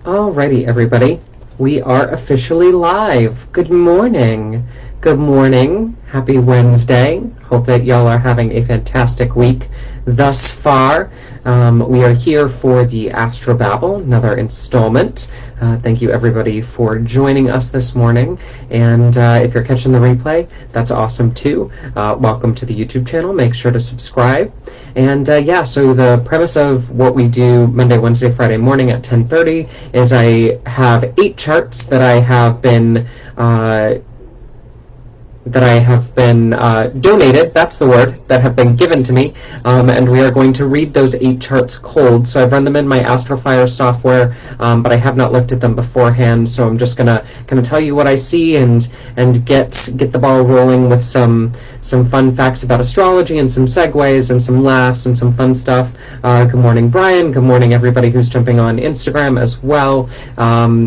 Alrighty, everybody. We are officially live. Good morning. Good morning. Happy Wednesday. Hope that y'all are having a fantastic week thus far. We are here for the Astro-Babble, another installment. Thank you, everybody, for joining us this morning. And if you're catching the replay, that's awesome, too. Welcome to the YouTube channel. Make sure to subscribe. And so the premise of what we do Monday, Wednesday, Friday morning at 10:30 is I have 8 charts that I have been donated, that's the word, that have been given to me, and we are going to read those 8 charts cold. So I've run them in my Astrofire software, but I have not looked at them beforehand, so I'm just gonna tell you what I see and get the ball rolling with some fun facts about astrology and some segues and some laughs and some fun stuff. Good morning, Brian. Good morning, everybody who's jumping on Instagram as well.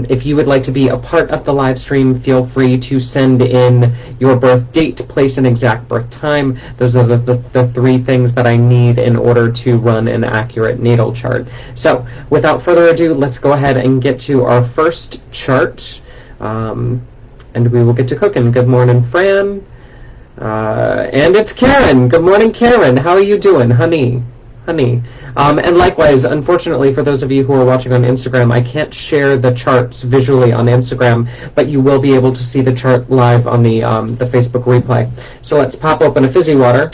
If you would like to be a part of the live stream, feel free to send in your birth date, place, and exact birth time. Those are the 3 things that I need in order to run an accurate natal chart. So without further ado, let's go ahead and get to our first chart, and we will get to cooking. Good morning, Fran. And it's Karen. Good morning, Karen. How are you doing, honey? And likewise, unfortunately, for those of you who are watching on Instagram, I can't share the charts visually on Instagram, but you will be able to see the chart live on the Facebook replay. So let's pop open a fizzy water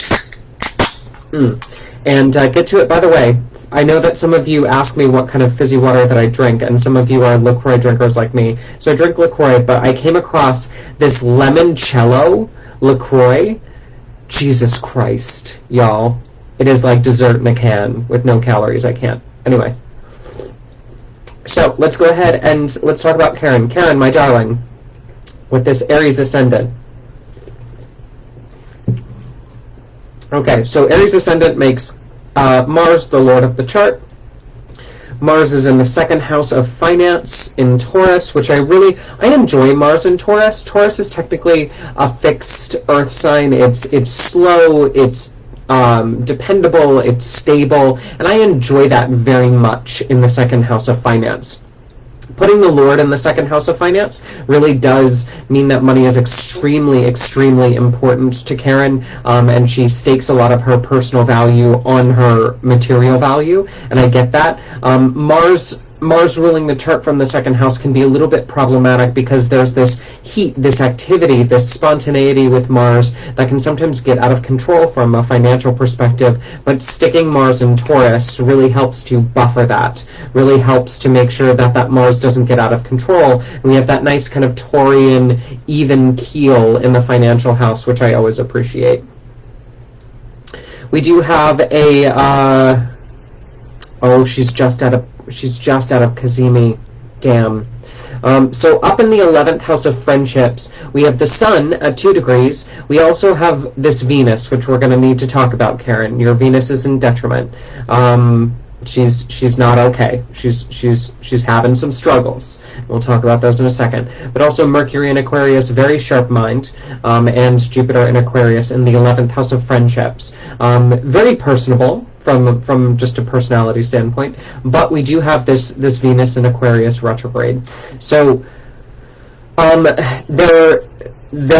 and get to it. By the way, I know that some of you ask me what kind of fizzy water that I drink, and some of you are LaCroix drinkers like me. So I drink LaCroix, but I came across this limoncello LaCroix. Jesus Christ, y'all. It is like dessert in a can with no calories. I can't. Anyway. So let's go ahead and let's talk about Karen. Karen, my darling, with this Aries Ascendant. Okay, so Aries Ascendant makes Mars the lord of the chart. Mars is in the 2nd house of finance in Taurus, which I enjoy Mars in Taurus. Taurus is technically a fixed earth sign. It's slow, it's dependable, it's stable, and I enjoy that very much in the 2nd house of finance. Putting the Lord in the 2nd house of finance really does mean that money is extremely, extremely important to Karen, and she stakes a lot of her personal value on her material value, and I get that. Mars ruling the chart from the 2nd house can be a little bit problematic because there's this heat, this activity, this spontaneity with Mars that can sometimes get out of control from a financial perspective, but sticking Mars in Taurus really helps to buffer that, really helps to make sure that that Mars doesn't get out of control. And we have that nice kind of Taurian even keel in the financial house, which I always appreciate. We do have a, she's just out of Kazemi. Damn. So up in the 11th house of friendships, we have the Sun at 2 degrees. We also have this Venus, which we're going to need to talk about, Karen. Your Venus is in detriment. She's not okay. She's having some struggles. We'll talk about those in a second. But also Mercury in Aquarius, very sharp mind, and Jupiter in Aquarius in the 11th house of friendships. Very personable from just a personality standpoint, but we do have this Venus in Aquarius retrograde. So there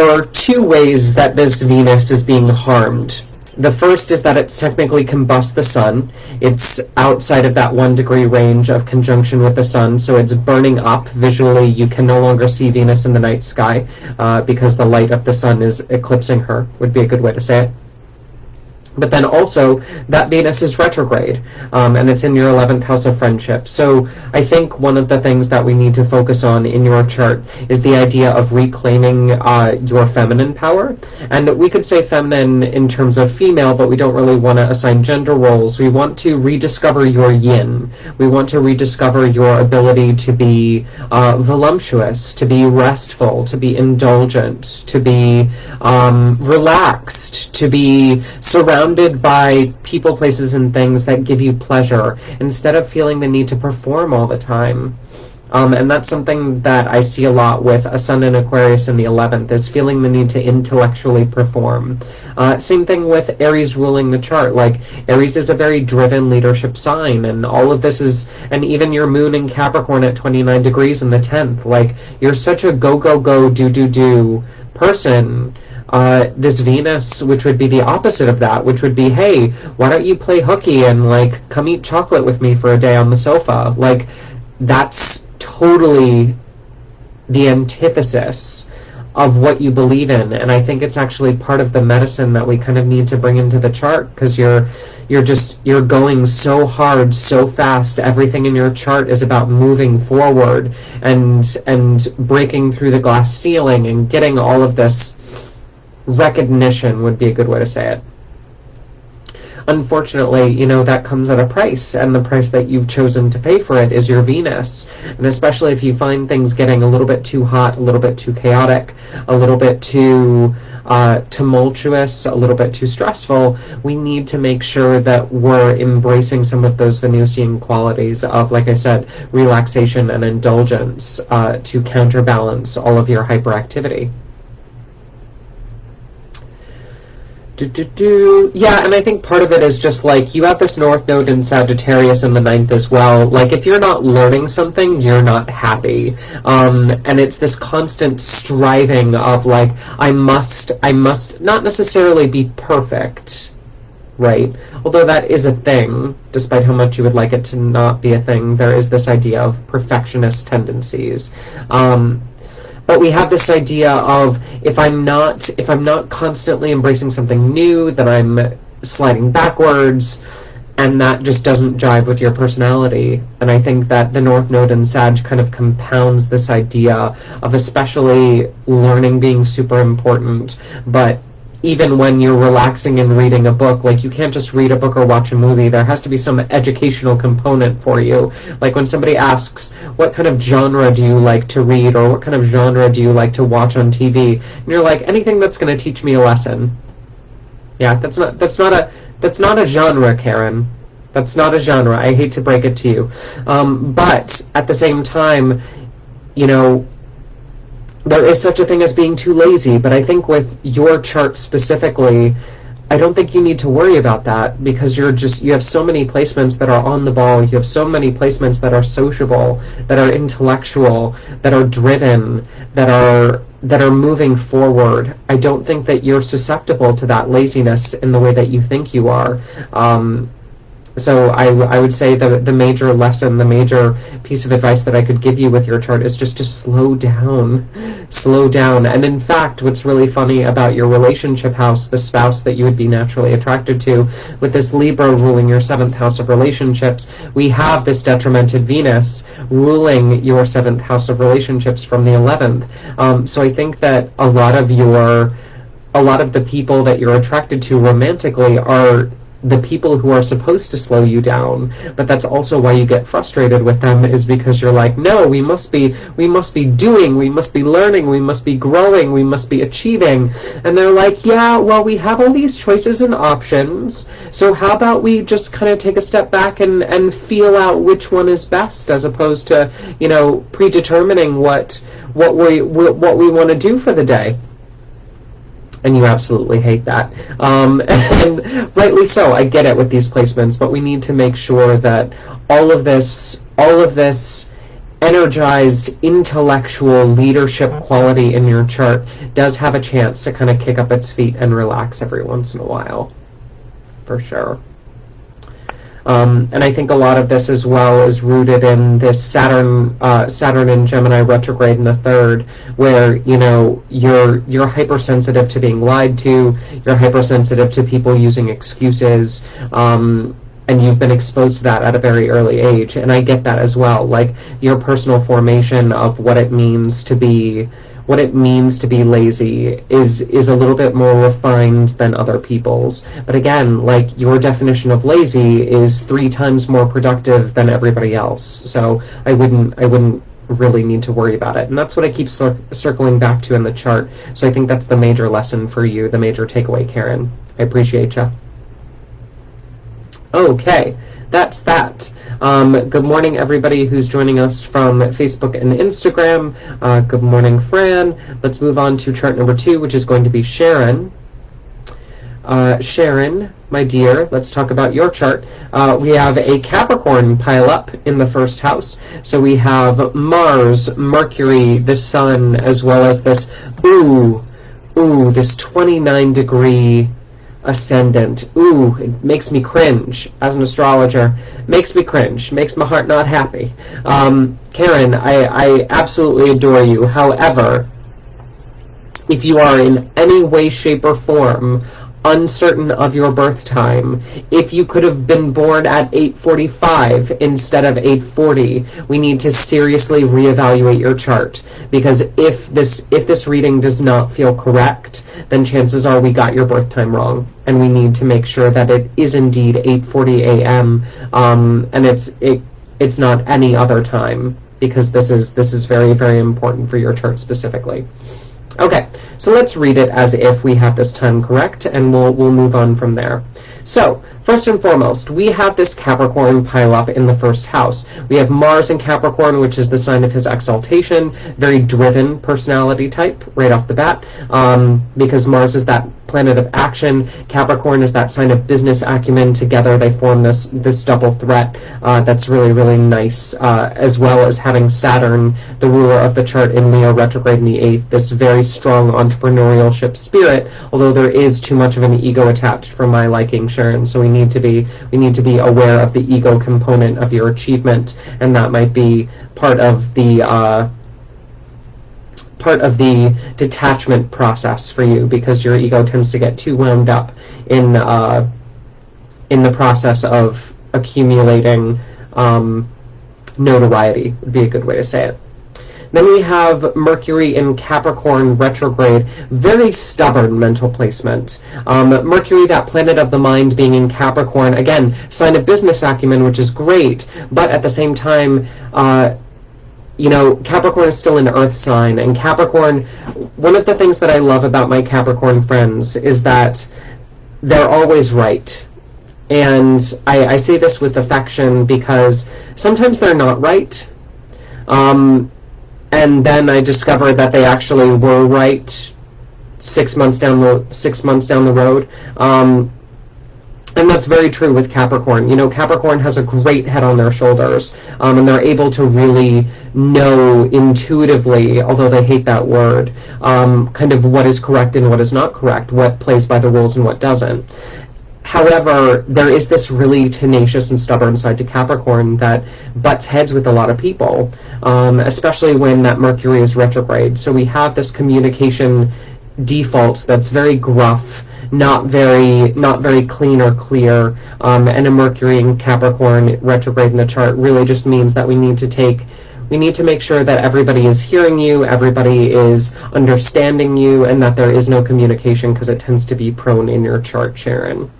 are 2 ways that this Venus is being harmed. The first is that it's technically combust the Sun. It's outside of that 1 degree range of conjunction with the Sun, so it's burning up visually. You can no longer see Venus in the night sky because the light of the Sun is eclipsing her, would be a good way to say it. But then also, that Venus is retrograde, and it's in your 11th house of friendship. So I think one of the things that we need to focus on in your chart is the idea of reclaiming your feminine power. And we could say feminine in terms of female, but we don't really want to assign gender roles. We want to rediscover your yin. We want to rediscover your ability to be voluptuous, to be restful, to be indulgent, to be relaxed, to be surrounded surrounded by people, places, and things that give you pleasure instead of feeling the need to perform all the time. And that's something that I see a lot with a Sun in Aquarius in the 11th, is feeling the need to intellectually perform. Same thing with Aries ruling the chart. Like, Aries is a very driven leadership sign, and all of this is, and even your moon in Capricorn at 29 degrees in the 10th, like, you're such a go, go, go, do, do, do person. This Venus, which would be the opposite of that, which would be, hey, why don't you play hooky and, like, come eat chocolate with me for a day on the sofa? Like, that's totally the antithesis of what you believe in, and I think it's actually part of the medicine that we kind of need to bring into the chart, because you're going so hard, so fast. Everything in your chart is about moving forward and breaking through the glass ceiling and getting all of this recognition, would be a good way to say it. Unfortunately, that comes at a price, and the price that you've chosen to pay for it is your Venus. And especially if you find things getting a little bit too hot, a little bit too chaotic, a little bit too tumultuous, a little bit too stressful, we need to make sure that we're embracing some of those Venusian qualities of, like I said, relaxation and indulgence to counterbalance all of your hyperactivity. Yeah, and I think part of it is just like, you have this North Node in Sagittarius in the 9th as well. Like, if you're not learning something, you're not happy. And it's this constant striving of, like, I must not necessarily be perfect, right? Although that is a thing, despite how much you would like it to not be a thing, there is this idea of perfectionist tendencies. But we have this idea of, if I'm not constantly embracing something new, then I'm sliding backwards, and that just doesn't jive with your personality. And I think that the North Node in Sag kind of compounds this idea of, especially learning being super important, but even when you're relaxing and reading a book, like, you can't just read a book or watch a movie. There has to be some educational component for you. Like, when somebody asks, what kind of genre do you like to read, or what kind of genre do you like to watch on TV? And you're like, anything that's going to teach me a lesson. Yeah, that's not a genre, Karen. That's not a genre. I hate to break it to you. But at the same time, there is such a thing as being too lazy, but I think with your chart specifically, I don't think you need to worry about that, because you have so many placements that are on the ball, you have so many placements that are sociable, that are intellectual, that are driven, that are moving forward. I don't think that you're susceptible to that laziness in the way that you think you are. So I would say the major lesson, the major piece of advice that I could give you with your chart is just to slow down. And in fact, what's really funny about your relationship house, the spouse that you would be naturally attracted to, with this Libra ruling your 7th house of relationships, we have this detrimented Venus ruling your 7th house of relationships from the 11th. So I think that a lot of the people that you're attracted to romantically are the people who are supposed to slow you down, but that's also why you get frustrated with them, is because you're like, no, we must be doing, we must be learning, we must be growing, we must be achieving. And they're like, yeah, well, we have all these choices and options, so how about we just kind of take a step back and feel out which one is best, as opposed to, predetermining what we want to do for the day. And you absolutely hate that. And rightly so, I get it with these placements, but we need to make sure that all of this energized intellectual leadership quality in your chart does have a chance to kind of kick up its feet and relax every once in a while, for sure. And I think a lot of this as well is rooted in this Saturn in Gemini retrograde in the 3rd, where you're hypersensitive to being lied to, you're hypersensitive to people using excuses, and you've been exposed to that at a very early age. And I get that as well. Like, your personal formation of what it means to be lazy is a little bit more refined than other people's. But again, like, your definition of lazy is 3 times more productive than everybody else. So I wouldn't really need to worry about it. And that's what I keep circling back to in the chart. So I think that's the major lesson for you, the major takeaway, Karen. I appreciate you. Okay, that's that. Good morning, everybody who's joining us from Facebook and Instagram. Good morning, Fran. Let's move on to chart number 2, which is going to be Sharon. Sharon, my dear, let's talk about your chart. We have a Capricorn pile up in the first house. So we have Mars, Mercury, the Sun, as well as this, this 29-degree ascendant. It makes me cringe as an astrologer. Makes me cringe. Makes my heart not happy. Karen, I absolutely adore you. However, if you are in any way, shape, or form uncertain of your birth time, if you could have been born at 8:45 instead of 8:40, we need to seriously reevaluate your chart, because if this reading does not feel correct, then chances are we got your birth time wrong, and we need to make sure that it is indeed 8:40 a.m. And it's not any other time, because this is very, very important for your chart specifically. Okay, so let's read it as if we have this time correct, and we'll move on from there. So, first and foremost, we have this Capricorn pile up in the first house. We have Mars in Capricorn, which is the sign of his exaltation, very driven personality type right off the bat, because Mars is that planet of action. Capricorn is that sign of business acumen. Together they form this double threat that's really, really nice, as well as having Saturn, the ruler of the chart, in Leo retrograde in the 8th, this very strong entrepreneurship spirit, although there is too much of an ego attached for my liking, Sharon, so we need to be aware of the ego component of your achievement, and that might be part of the detachment process for you, because your ego tends to get too wound up in the process of accumulating notoriety, would be a good way to say it. Then we have Mercury in Capricorn retrograde, very stubborn mental placement. Mercury, that planet of the mind, being in Capricorn, again, sign of business acumen, which is great, but at the same time, Capricorn is still an earth sign, and Capricorn, one of the things that I love about my Capricorn friends is that they're always right. And I say this with affection because sometimes they're not right. And then I discovered that they actually were right 6 months down the road. And that's very true with Capricorn. Capricorn has a great head on their shoulders, and they're able to really know intuitively, although they hate that word, kind of what is correct and what is not correct, what plays by the rules and what doesn't. However, there is this really tenacious and stubborn side to Capricorn that butts heads with a lot of people, especially when that Mercury is retrograde. So we have this communication default that's very gruff, not very clean or clear, and a Mercury in Capricorn retrograde in the chart really just means that we need to make sure that everybody is hearing you, everybody is understanding you, and that there is no communication, because it tends to be prone in your chart, Sharon.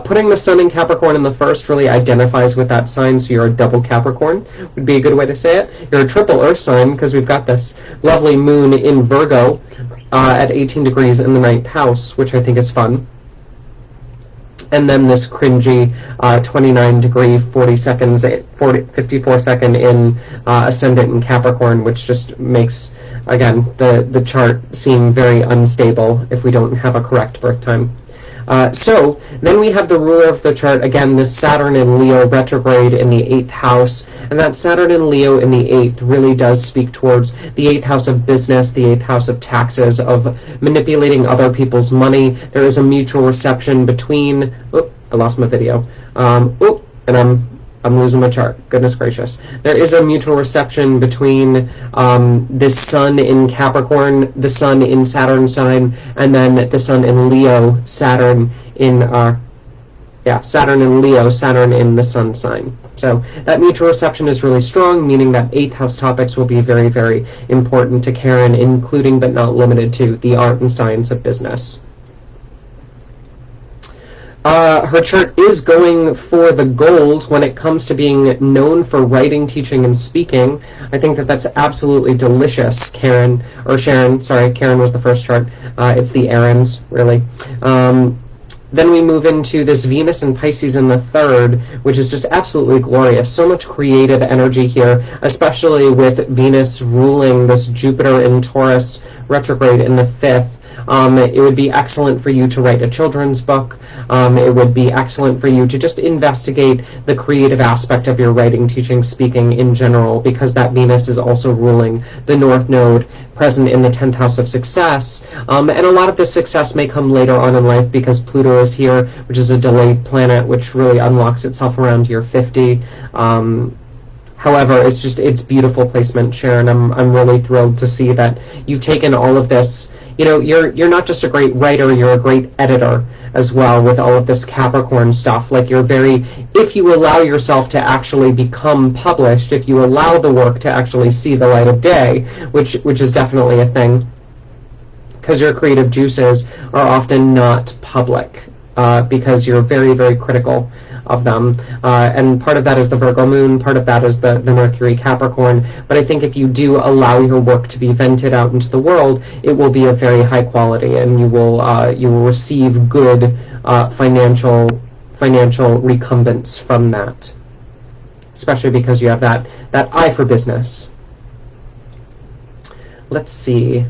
Putting the Sun in Capricorn in the first really identifies with that sign, so you're a double Capricorn, would be a good way to say it. You're a triple Earth sign, because we've got this lovely Moon in Virgo at 18 degrees in the 9th house, which I think is fun. And then this cringy 29-degree 54 second in ascendant in Capricorn, which just makes, again, the chart seem very unstable if we don't have a correct birth time. So then we have the ruler of the chart, again, this Saturn in Leo retrograde in the 8th house, and that Saturn in Leo in the 8th really does speak towards the 8th house of business, the 8th house of taxes, of manipulating other people's money. There is a mutual reception between, I lost my video, and I'm losing my chart. Goodness gracious. There is a mutual reception between this Sun in Capricorn, the Sun in Saturn sign, and then the Sun in Leo, Saturn in Saturn in Leo, Saturn in the Sun sign. So that mutual reception is really strong, meaning that 8th house topics will be very, very important to Karen, including but not limited to the art and science of business. Her chart is going for the gold when it comes to being known for writing, teaching, and speaking. I think that that's absolutely delicious, Karen, or Sharon. Sorry, Karen was the first chart. It's the Aaron's, really. Then we move into this Venus and Pisces in the third, which is just absolutely glorious. So much creative energy here, especially with Venus ruling this Jupiter in Taurus retrograde in the fifth. It would be excellent for you to write a children's book. It would be excellent for you to just investigate the creative aspect of your writing, teaching, speaking in general, because that Venus is also ruling the North Node present in the 10th house of success. And a lot of this success may come later on in life because Pluto is here, which is a delayed planet, which really unlocks itself around year 50. However, it's beautiful placement, Sharon. I'm really thrilled to see that you've taken all of this. You're not just a great writer, you're a great editor as well with all of this Capricorn stuff. Like, if you allow yourself to actually become published, if you allow the work to actually see the light of day, which is definitely a thing, because your creative juices are often not public, because you're very, very critical of them. And part of that is the Virgo moon, part of that is the Mercury Capricorn. But I think if you do allow your work to be vented out into the world, it will be of very high quality, and you will receive good financial recompense from that, especially because you have that eye for business. Let's see.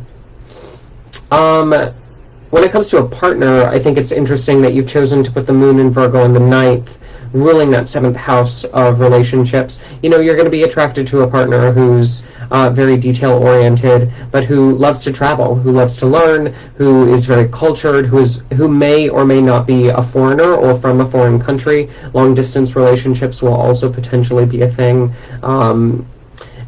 When it comes to a partner, I think it's interesting that you've chosen to put the moon in Virgo in the 9th, ruling that 7th house of relationships. You're going to be attracted to a partner who's very detail-oriented, but who loves to travel, who loves to learn, who is very cultured, who may or may not be a foreigner or from a foreign country. Long-distance relationships will also potentially be a thing. And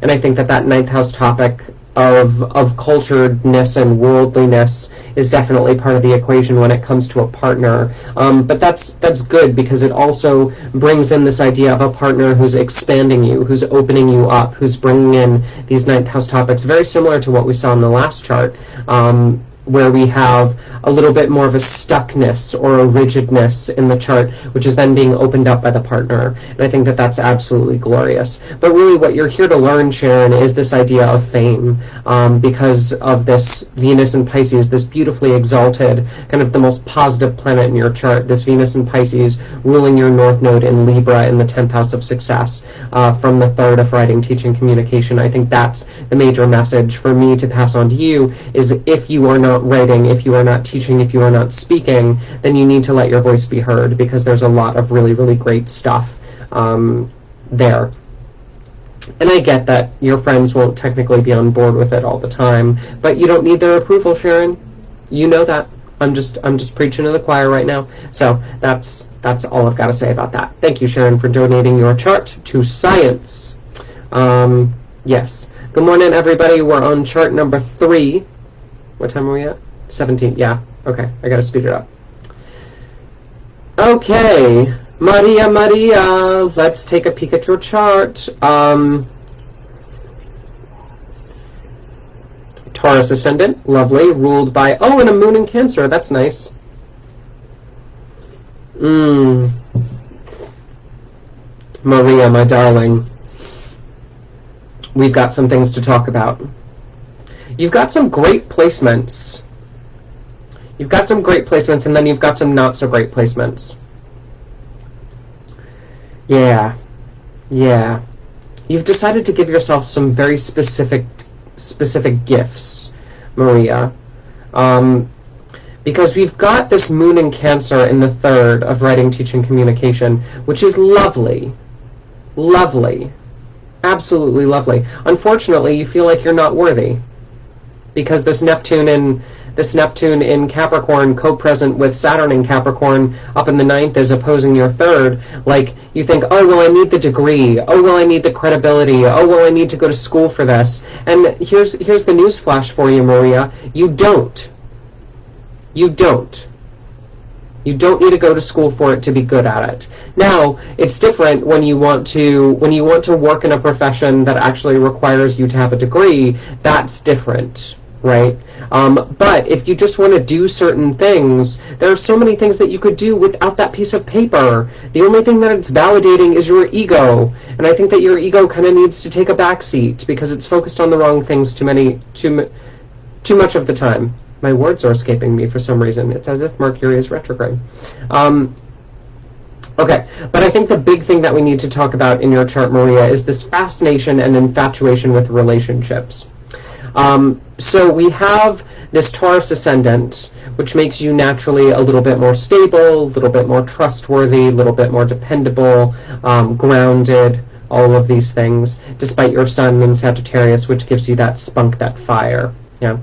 I think that 9th house topic of culturedness and worldliness is definitely part of the equation when it comes to a partner. But that's good, because it also brings in this idea of a partner who's expanding you, who's opening you up, who's bringing in these 9th house topics, very similar to what we saw in the last chart, where we have a little bit more of a stuckness or a rigidness in the chart, which is then being opened up by the partner. And I think that that's absolutely glorious. But really what you're here to learn, Sharon, is this idea of fame, because of this Venus in Pisces, this beautifully exalted, kind of the most positive planet in your chart, this Venus in Pisces ruling your North Node in Libra in the 10th house of success, from the 3rd of writing, teaching, communication. I think that's the major message for me to pass on to you, is if you are not writing, if you are not teaching, if you are not speaking, then you need to let your voice be heard, because there's a lot of really, really great stuff there. And I get that your friends won't technically be on board with it all the time, but you don't need their approval, Sharon. You know that. I'm just preaching to the choir right now. So that's all I've got to say about that. Thank you, Sharon, for donating your chart to science. Yes. Good morning, everybody. We're on chart number 3. What time are we at? 17. Yeah. Okay. I gotta speed it up. Okay. Maria, let's take a peek at your chart. Taurus ascendant, lovely, ruled by, and a moon in Cancer. That's nice. Maria, my darling, we've got some things to talk about. You've got some great placements. You've got some great placements, and then you've got some not so great placements. Yeah. You've decided to give yourself some very specific gifts, Maria. Because we've got this moon in Cancer in the 3rd of writing, teaching, communication, which is lovely. Lovely. Absolutely lovely. Unfortunately, you feel like you're not worthy, because this Neptune in Capricorn, co-present with Saturn in Capricorn up in the 9th, is opposing your 3rd. Like, you think, I need the degree. I need the credibility. I need to go to school for this. And here's the news flash for you, Maria. You don't. You don't need to go to school for it to be good at it. Now, it's different when you want to work in a profession that actually requires you to have a degree. That's different. Right? But if you just want to do certain things, there are so many things that you could do without that piece of paper. The only thing that it's validating is your ego. And I think that your ego kind of needs to take a back seat, because it's focused on the wrong things too much of the time. My words are escaping me for some reason. It's as if Mercury is retrograde. Okay, but I think the big thing that we need to talk about in your chart, Maria, is this fascination and infatuation with relationships. So we have this Taurus ascendant, which makes you naturally a little bit more stable, a little bit more trustworthy, a little bit more dependable, grounded, all of these things, despite your sun in Sagittarius, which gives you that spunk, that fire. Yeah,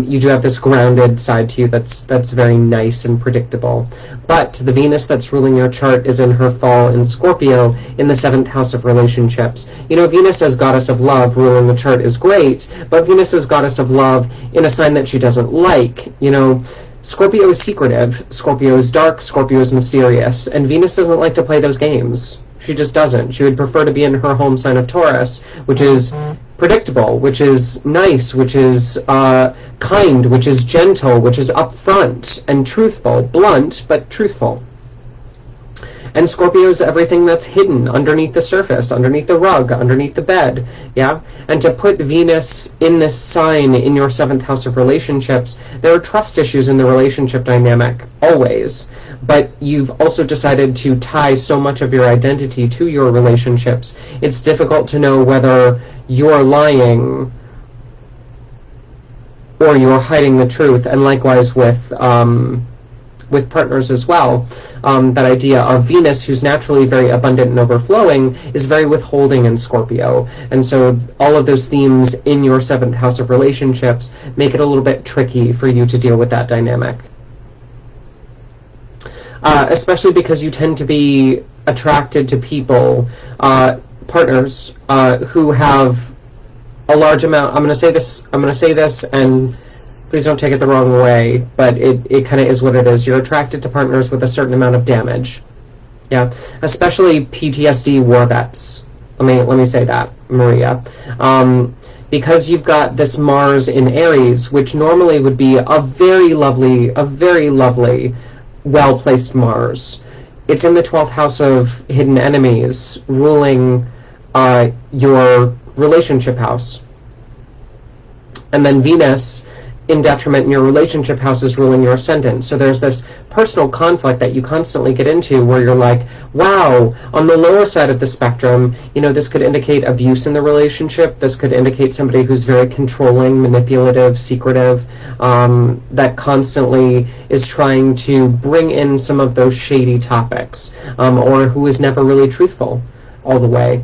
you do have this grounded side to you that's very nice and predictable. But the Venus that's ruling your chart is in her fall in Scorpio in the 7th house of relationships. You know, Venus as goddess of love ruling the chart is great, but Venus as goddess of love in a sign that she doesn't like. You know, Scorpio is secretive, Scorpio is dark, Scorpio is mysterious, and Venus doesn't like to play those games. She just doesn't. She would prefer to be in her home sign of Taurus, which is predictable, which is nice, which is kind, which is gentle, which is upfront and truthful, blunt, but truthful. And Scorpio is everything that's hidden underneath the surface, underneath the rug, underneath the bed, yeah? And to put Venus in this sign in your 7th house of relationships, there are trust issues in the relationship dynamic, always. But you've also decided to tie so much of your identity to your relationships. It's difficult to know whether you're lying or you're hiding the truth, and likewise with partners as well. That idea of Venus, who's naturally very abundant and overflowing, is very withholding in Scorpio. And so all of those themes in your 7th house of relationships make it a little bit tricky for you to deal with that dynamic. Especially because you tend to be attracted to people, partners, who have a large amount. I'm going to say this, and please don't take it the wrong way, but it kind of is what it is. You're attracted to partners with a certain amount of damage. Yeah, especially PTSD war vets. Let me say that, Maria. Because you've got this Mars in Aries, which normally would be a very lovely, well-placed Mars. It's in the 12th house of hidden enemies, ruling your relationship house. And then Venus, in detriment in your relationship house, is ruling your ascendant. So there's this personal conflict that you constantly get into where you're like, wow, on the lower side of the spectrum, you know, this could indicate abuse in the relationship. This could indicate somebody who's very controlling, manipulative, secretive, that constantly is trying to bring in some of those shady topics, or who is never really truthful all the way.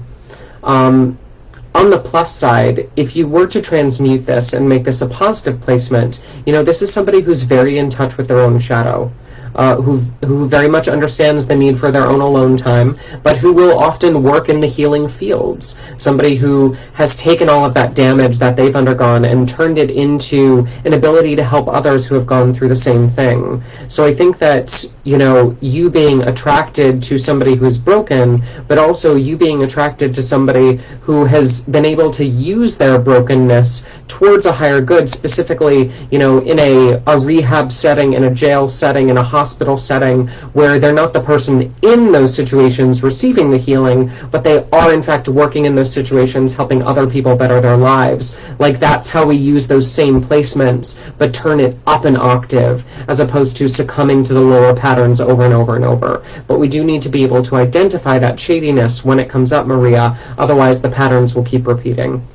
On the plus side, if you were to transmute this and make this a positive placement, you know, this is somebody who's very in touch with their own shadow, who very much understands the need for their own alone time, but who will often work in the healing fields. Somebody who has taken all of that damage that they've undergone and turned it into an ability to help others who have gone through the same thing. So I think that, you know, you being attracted to somebody who's broken, but also you being attracted to somebody who has been able to use their brokenness towards a higher good, specifically, you know, in a rehab setting, in a jail setting, in a hospital setting, where they're not the person in those situations receiving the healing, but they are in fact working in those situations, helping other people better their lives. Like, that's how we use those same placements, but turn it up an octave, as opposed to succumbing to the lower patterns over and over and over. But we do need to be able to identify that shadiness when it comes up, Maria, otherwise the patterns will keep repeating.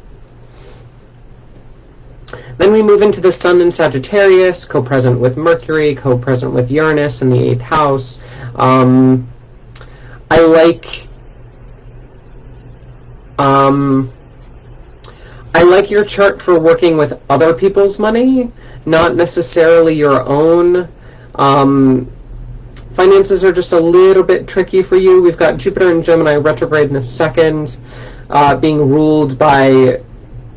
Then we move into the Sun in Sagittarius, co-present with Mercury, co-present with Uranus in the 8th house. I like your chart for working with other people's money, not necessarily your own. Finances are just a little bit tricky for you. We've got Jupiter and Gemini retrograde in a second, being ruled by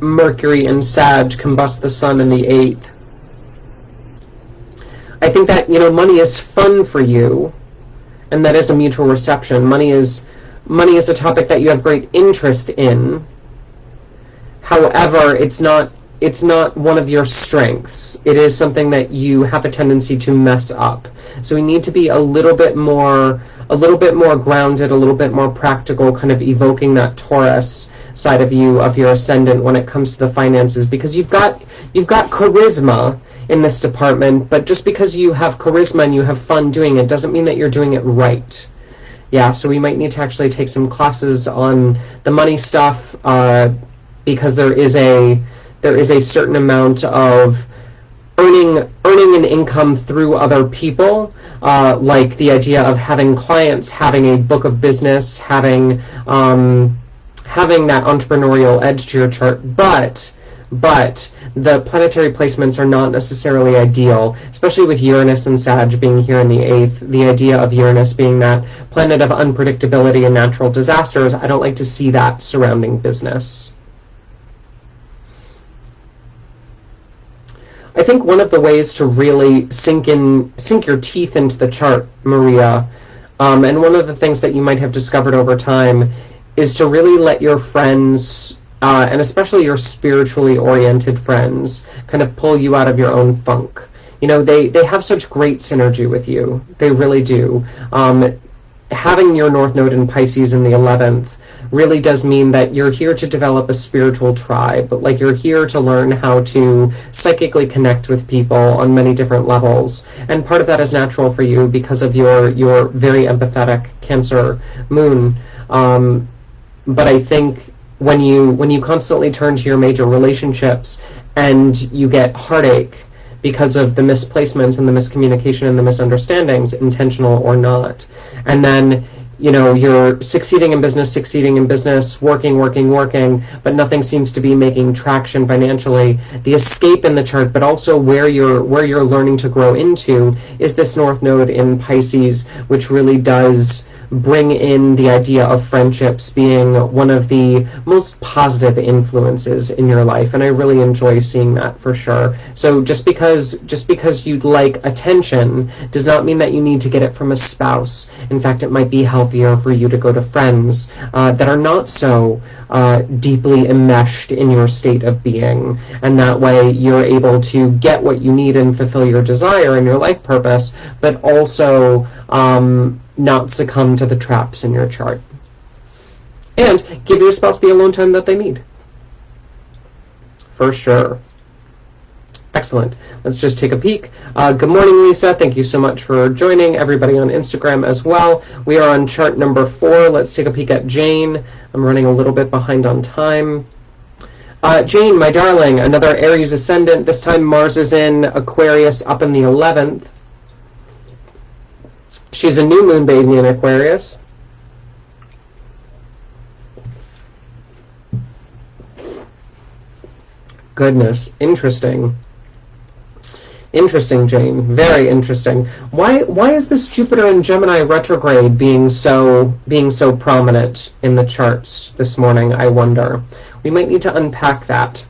Mercury and Sag, combust the Sun in the 8th. I think that, you know, money is fun for you, and that is a mutual reception. Money is a topic that you have great interest in. However, it's not it's not one of your strengths. It is something that you have a tendency to mess up. So we need to be a little bit more grounded, a little bit more practical, kind of evoking that Taurus side of you, of your ascendant, when it comes to the finances, because you've got charisma in this department, but just because you have charisma and you have fun doing it doesn't mean that you're doing it right. Yeah, so we might need to actually take some classes on the money stuff, because there is a certain amount of earning an income through other people, like the idea of having clients, having a book of business, having that entrepreneurial edge to your chart, but the planetary placements are not necessarily ideal, especially with Uranus and Sag being here in the 8th. The idea of Uranus being that planet of unpredictability and natural disasters, I don't like to see that surrounding business. I think one of the ways to really sink your teeth into the chart, Maria, and one of the things that you might have discovered over time, is to really let your friends, and especially your spiritually oriented friends, kind of pull you out of your own funk. You know, they have such great synergy with you. They really do. Having your North Node in Pisces in the 11th really does mean that you're here to develop a spiritual tribe, but like you're here to learn how to psychically connect with people on many different levels. And part of that is natural for you because of your very empathetic Cancer moon. But I think when you constantly turn to your major relationships and you get heartache because of the misplacements and the miscommunication and the misunderstandings, intentional or not, and then you're succeeding in business, working, but nothing seems to be making traction financially. The escape in the chart, but also where you're learning to grow into, is this North Node in Pisces, which really does bring in the idea of friendships being one of the most positive influences in your life, and I really enjoy seeing that for sure. So just because you'd like attention does not mean that you need to get it from a spouse. In fact, it might be healthier for you to go to friends that are not so deeply enmeshed in your state of being, and that way you're able to get what you need and fulfill your desire and your life purpose, but also not succumb to the traps in your chart. And give your spouse the alone time that they need. For sure. Excellent. Let's just take a peek. Good morning, Lisa. Thank you so much for joining. Everybody on Instagram as well. We are on chart number 4. Let's take a peek at Jane. I'm running a little bit behind on time. Jane, my darling, another Aries ascendant. This time Mars is in Aquarius up in the 11th. She's a new moon baby in Aquarius. Goodness, interesting. Interesting, Jane. Very interesting. Why is this Jupiter in Gemini retrograde being so prominent in the charts this morning, I wonder? We might need to unpack that.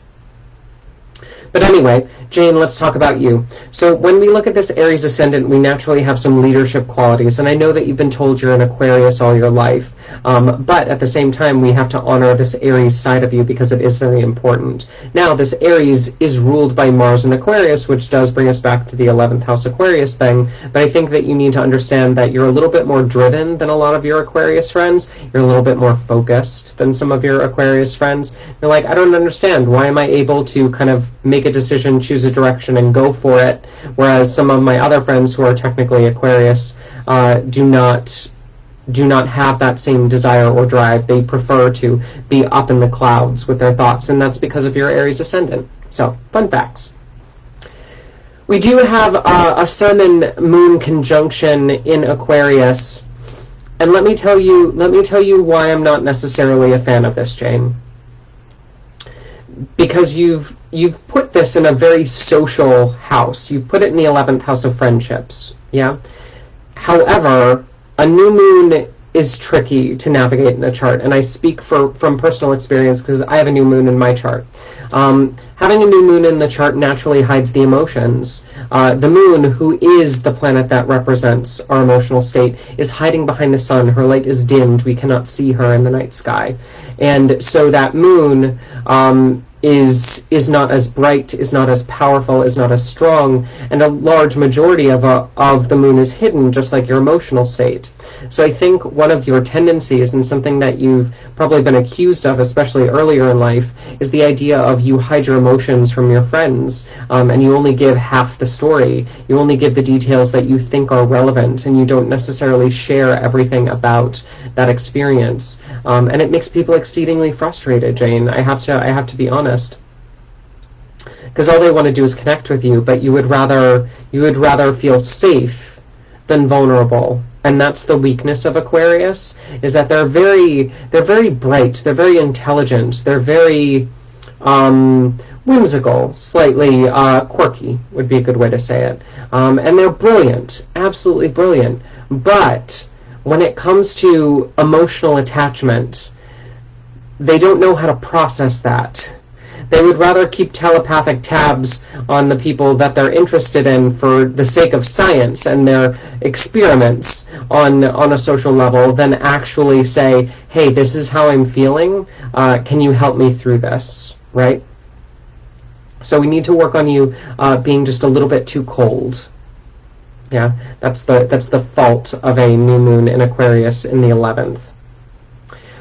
But anyway, Jane, let's talk about you. So when we look at this Aries ascendant, we naturally have some leadership qualities. And I know that you've been told you're an Aquarius all your life. But at the same time, we have to honor this Aries side of you because it is very important. Now, this Aries is ruled by Mars in Aquarius, which does bring us back to the 11th house Aquarius thing. But I think that you need to understand that you're a little bit more driven than a lot of your Aquarius friends. You're a little bit more focused than some of your Aquarius friends. You're like, I don't understand. Why am I able to kind of make a decision, choose a direction, and go for it? Whereas some of my other friends who are technically Aquarius do not have that same desire or drive. They prefer to be up in the clouds with their thoughts, and that's because of your Aries ascendant. So, fun facts. We do have a Sun and Moon conjunction in Aquarius, and let me tell you why I'm not necessarily a fan of this, Jane. Because you've put this in a very social house. You've put it in the 11th house of friendships. Yeah. However, a new moon is tricky to navigate in a chart, and I speak from personal experience because I have a new moon in my chart. Having a new moon in the chart naturally hides the emotions. The moon, who is the planet that represents our emotional state, is hiding behind the sun. Her light is dimmed. We cannot see her in the night sky. And so that moon is not as bright, is not as powerful, is not as strong, and a large majority of the moon is hidden, just like your emotional state. So I think one of your tendencies, and something that you've probably been accused of, especially earlier in life, is the idea of you hide your emotions from your friends, and you only give half the story. You only give the details that you think are relevant, and you don't necessarily share everything about that experience. And it makes people exceedingly frustrated, Jane. I have to be honest, because all they want to do is connect with you, but you would rather feel safe than vulnerable. And that's the weakness of Aquarius, is that they're very bright, they're very intelligent, they're very whimsical, slightly quirky would be a good way to say it, and they're brilliant, absolutely brilliant. But when it comes to emotional attachment, they don't know how to process that. They would rather keep telepathic tabs on the people that they're interested in for the sake of science and their experiments on a social level than actually say, hey, this is how I'm feeling. Can you help me through this? Right? So we need to work on you being just a little bit too cold. Yeah, that's the fault of a new moon in Aquarius in the 11th.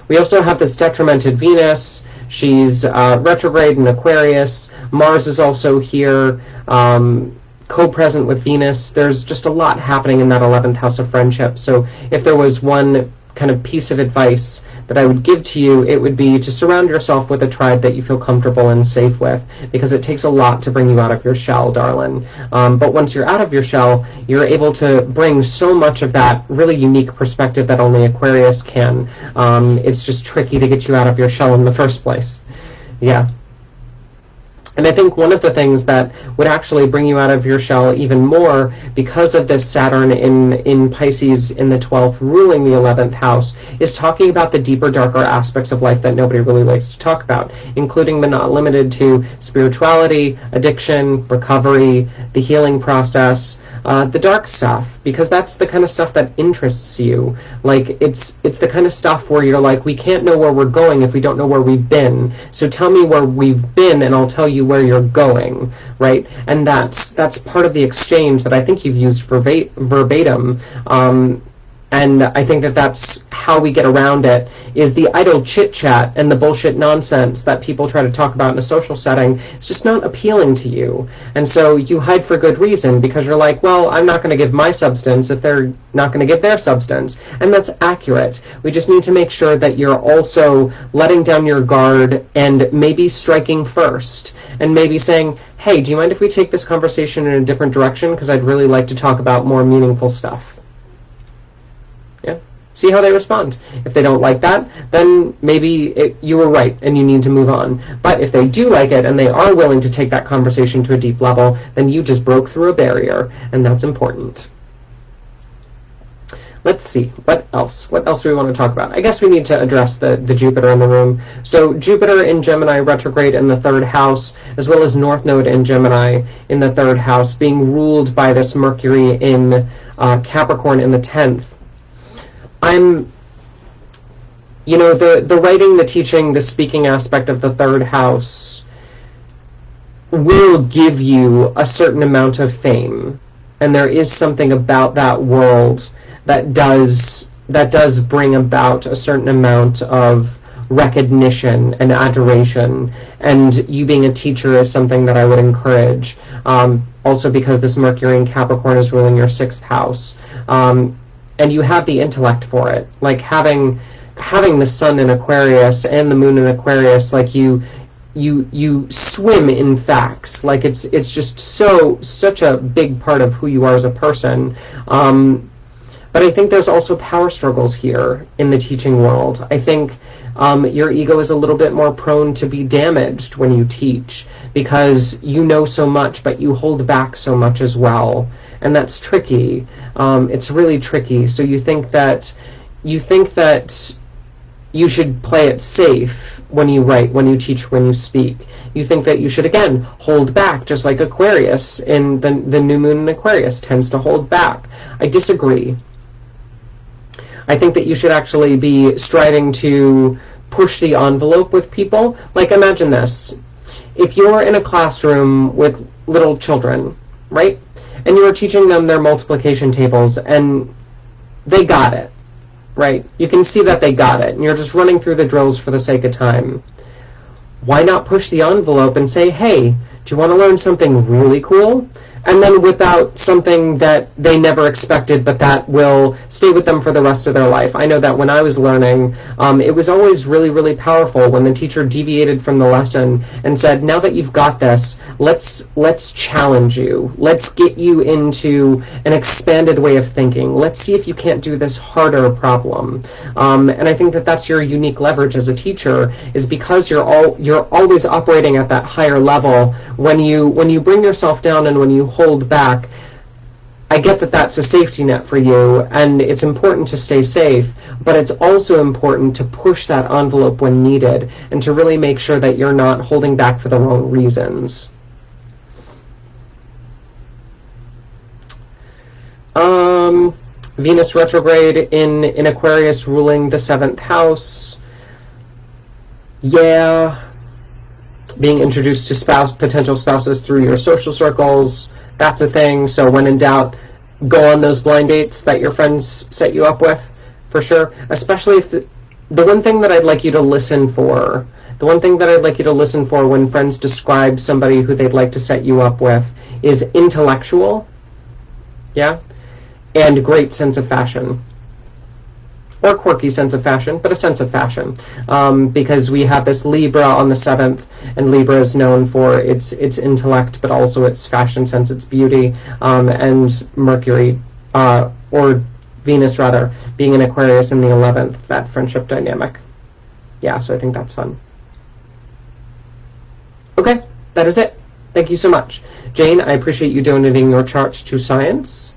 We also have this detrimented Venus. She's retrograde in Aquarius. Mars is also here, co-present with Venus. There's just a lot happening in that 11th house of friendship. So if there was one kind of piece of advice that I would give to you, it would be to surround yourself with a tribe that you feel comfortable and safe with, because it takes a lot to bring you out of your shell, darling. But once you're out of your shell, you're able to bring so much of that really unique perspective that only Aquarius can. It's just tricky to get you out of your shell in the first place. Yeah. And I think one of the things that would actually bring you out of your shell even more, because of this Saturn in Pisces in the 12th ruling the 11th house, is talking about the deeper, darker aspects of life that nobody really likes to talk about, including but not limited to spirituality, addiction, recovery, the healing process, the dark stuff, because that's the kind of stuff that interests you. Like, it's the kind of stuff where you're like, we can't know where we're going if we don't know where we've been. So tell me where we've been and I'll tell you where you're going, right? And that's part of the exchange that I think you've used verbatim. And I think that that's how we get around it, is the idle chit-chat and the bullshit nonsense that people try to talk about in a social setting. It's just not appealing to you. And so you hide for good reason, because you're like, well, I'm not going to give my substance if they're not going to give their substance. And that's accurate. We just need to make sure that you're also letting down your guard and maybe striking first. And maybe saying, hey, do you mind if we take this conversation in a different direction? Because I'd really like to talk about more meaningful stuff. Yeah. See how they respond. If they don't like that, then maybe you were right and you need to move on. But if they do like it and they are willing to take that conversation to a deep level, then you just broke through a barrier, and that's important. Let's see, what else? What else do we want to talk about? I guess we need to address the Jupiter in the room. So Jupiter in Gemini retrograde in the 3rd house, as well as North Node in Gemini in the 3rd house, being ruled by this Mercury in Capricorn in the 10th. The writing, the teaching, the speaking aspect of the 3rd house will give you a certain amount of fame. And there is something about that world that does bring about a certain amount of recognition and adoration. And you being a teacher is something that I would encourage. Also because this Mercury in Capricorn is ruling your 6th house. And you have the intellect for it. Like having the sun in Aquarius and the moon in Aquarius, like you swim in facts. Like it's just such a big part of who you are as a person. But I think there's also power struggles here in the teaching world. I think your ego is a little bit more prone to be damaged when you teach, because you know so much, but you hold back so much as well. And that's tricky. It's really tricky. So you think that you should play it safe when you write, when you teach, when you speak. You think that you should, again, hold back, just like Aquarius in the new moon in Aquarius tends to hold back. I disagree. I think that you should actually be striving to push the envelope with people. Like, imagine this. if you're in a classroom with little children, right, and you are teaching them their multiplication tables, and they got it, right? You can see that they got it, and you're just running through the drills for the sake of time. Why not push the envelope and say, hey, do you want to learn something really cool? And then whip out something that they never expected, but that will stay with them for the rest of their life. I know that when I was learning, it was always really, really powerful when the teacher deviated from the lesson and said, now that you've got this, let's challenge you. Let's get you into an expanded way of thinking. Let's see if you can't do this harder problem. And I think that that's your unique leverage as a teacher, is because you're always operating at that higher level. When you bring yourself down and when you hold back, I get that that's a safety net for you, and it's important to stay safe, but it's also important to push that envelope when needed and to really make sure that you're not holding back for the wrong reasons. Venus retrograde in Aquarius ruling the 7th house. Yeah. Being introduced to potential spouses through your social circles. That's a thing. So when in doubt, go on those blind dates that your friends set you up with, for sure. Especially if the one thing that I'd like you to listen for, when friends describe somebody who they'd like to set you up with, is intellectual, yeah, and great sense of fashion. Or quirky sense of fashion, but a sense of fashion, because we have this Libra on the 7th, and Libra is known for its intellect, but also its fashion sense, its beauty, and Mercury, or Venus rather, being in Aquarius in the 11th, that friendship dynamic. Yeah, so I think that's fun. Okay, that is it. Thank you so much. Jane, I appreciate you donating your charts to science.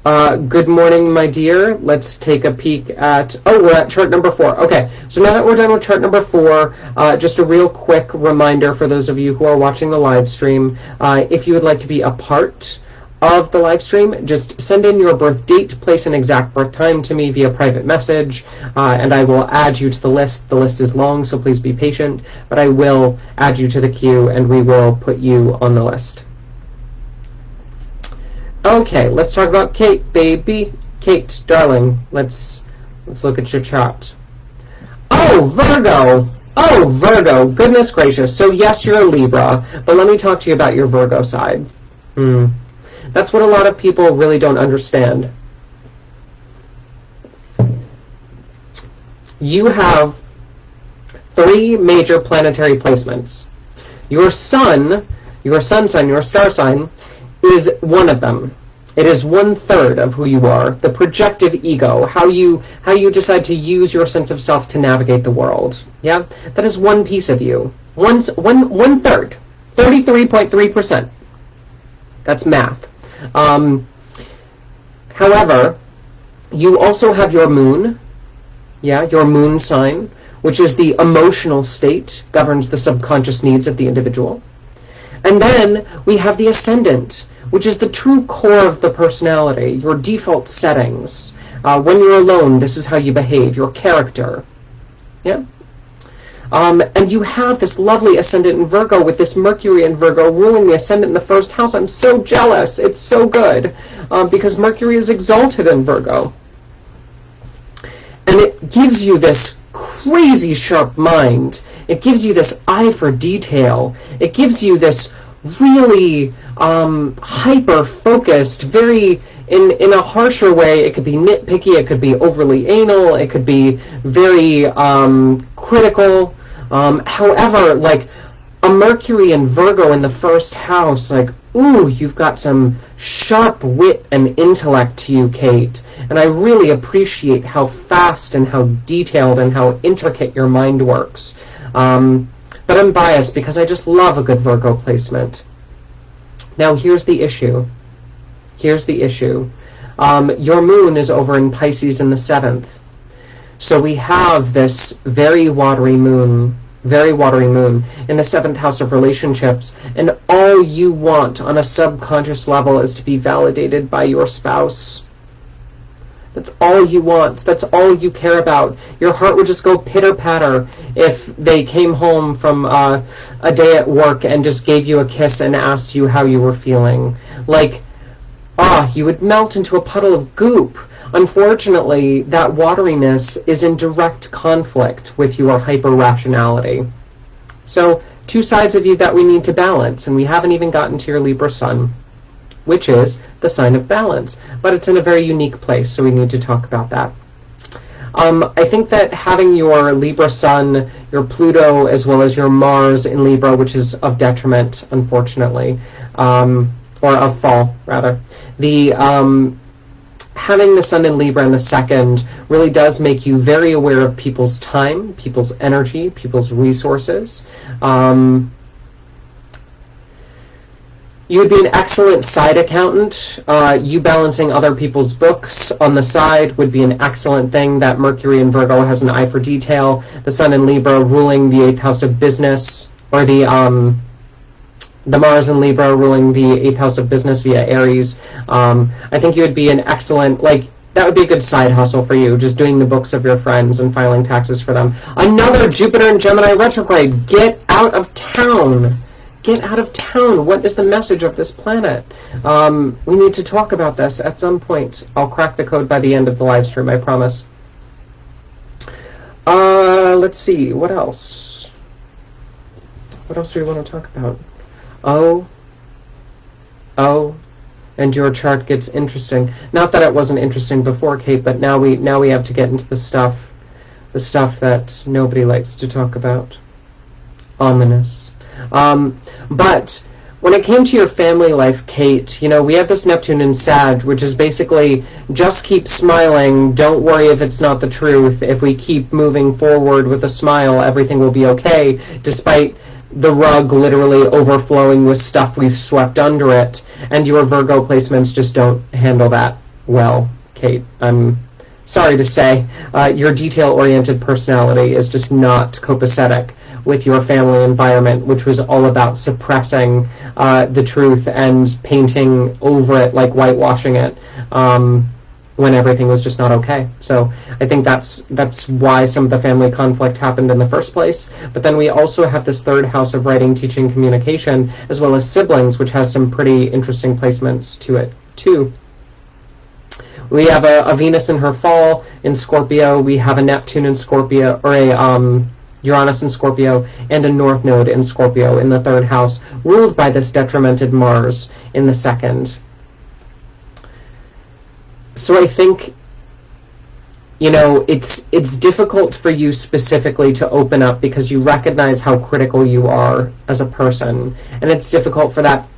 Good morning, my dear. Let's take a peek at, we're at chart number 4. Okay, so now that we're done with chart number 4, just a real quick reminder for those of you who are watching the live stream, if you would like to be a part of the live stream, just send in your birth date, place an exact birth time to me via private message, and I will add you to the list. The list is long, so please be patient, but I will add you to the queue, and we will put you on the list. Okay, let's talk about Kate, baby. Kate, darling, let's look at your chart. Oh, Virgo! Oh, Virgo! Goodness gracious. So yes, you're a Libra, but let me talk to you about your Virgo side. That's what a lot of people really don't understand. You have 3 major planetary placements. Your sun sign, your star sign, is one of them. It is 1/3 of who you are, the projective ego, how you decide to use your sense of self to navigate the world. Yeah, that is one piece of you. One third, 33.3%. That's math. However, you also have your moon. Yeah, your moon sign, which is the emotional state, governs the subconscious needs of the individual. And then we have the ascendant, which is the true core of the personality, your default settings. When you're alone, this is how you behave, your character. Yeah? And you have this lovely ascendant in Virgo with this Mercury in Virgo ruling the ascendant in the 1st house. I'm so jealous. It's so good because Mercury is exalted in Virgo. And it gives you this crazy sharp mind. It gives you this eye for detail. It gives you this really hyper-focused, very, in a harsher way, it could be nitpicky, it could be overly anal, it could be very critical. However, like a Mercury and Virgo in the 1st house, like, ooh, you've got some sharp wit and intellect to you, Kate. And I really appreciate how fast and how detailed and how intricate your mind works. But I'm biased because I just love a good Virgo placement. Now, here's the issue. Your moon is over in Pisces in the 7th. So we have this very watery moon in the 7th house of relationships, and all you want on a subconscious level is to be validated by your spouse. That's all you want. That's all you care about. Your heart would just go pitter-patter if they came home from a day at work and just gave you a kiss and asked you how you were feeling. Like, you would melt into a puddle of goop. Unfortunately, that wateriness is in direct conflict with your hyper-rationality. So, two sides of you that we need to balance, and we haven't even gotten to your Libra Sun, which is the sign of balance. But it's in a very unique place, so we need to talk about that. I think that having your Libra Sun, your Pluto, as well as your Mars in Libra, which is of detriment, unfortunately, or of fall, rather, having the Sun in Libra in the second really does make you very aware of people's time, people's energy, people's resources. You would be an excellent side accountant. You balancing other people's books on the side would be an excellent thing. That Mercury in Virgo has an eye for detail. The Sun in Libra ruling the 8th house of business, or the Mars in Libra ruling the 8th house of business via Aries. I think you would be an excellent, that would be a good side hustle for you, just doing the books of your friends and filing taxes for them. Another Jupiter in Gemini retrograde. Get out of town. Get out of town. What is the message of this planet? We need to talk about this at some point. I'll crack the code by the end of the live stream, I promise. Let's see. What else? What else do we want to talk about? And your chart gets interesting. Not that it wasn't interesting before, Kate, but now we have to get into the stuff that nobody likes to talk about. Ominous. But when it came to your family life, Kate, we have this Neptune in Sag, which is basically just keep smiling. Don't worry if it's not the truth. If we keep moving forward with a smile, everything will be okay, despite the rug literally overflowing with stuff we've swept under it. And your Virgo placements just don't handle that well, Kate. I'm sorry to say. Your detail-oriented personality is just not copacetic with your family environment, which was all about suppressing the truth and painting over it, like whitewashing it, when everything was just not okay. So I think that's why some of the family conflict happened in the first place. But then we also have this third house of writing, teaching, communication, as well as siblings, which has some pretty interesting placements to it too. We have a Venus in her fall in Scorpio. We have a Neptune in Scorpio, or a Uranus in Scorpio, and a North Node in Scorpio in the third house, ruled by this detrimented Mars in the second. So I think, it's difficult for you specifically to open up because you recognize how critical you are as a person, and it's difficult for that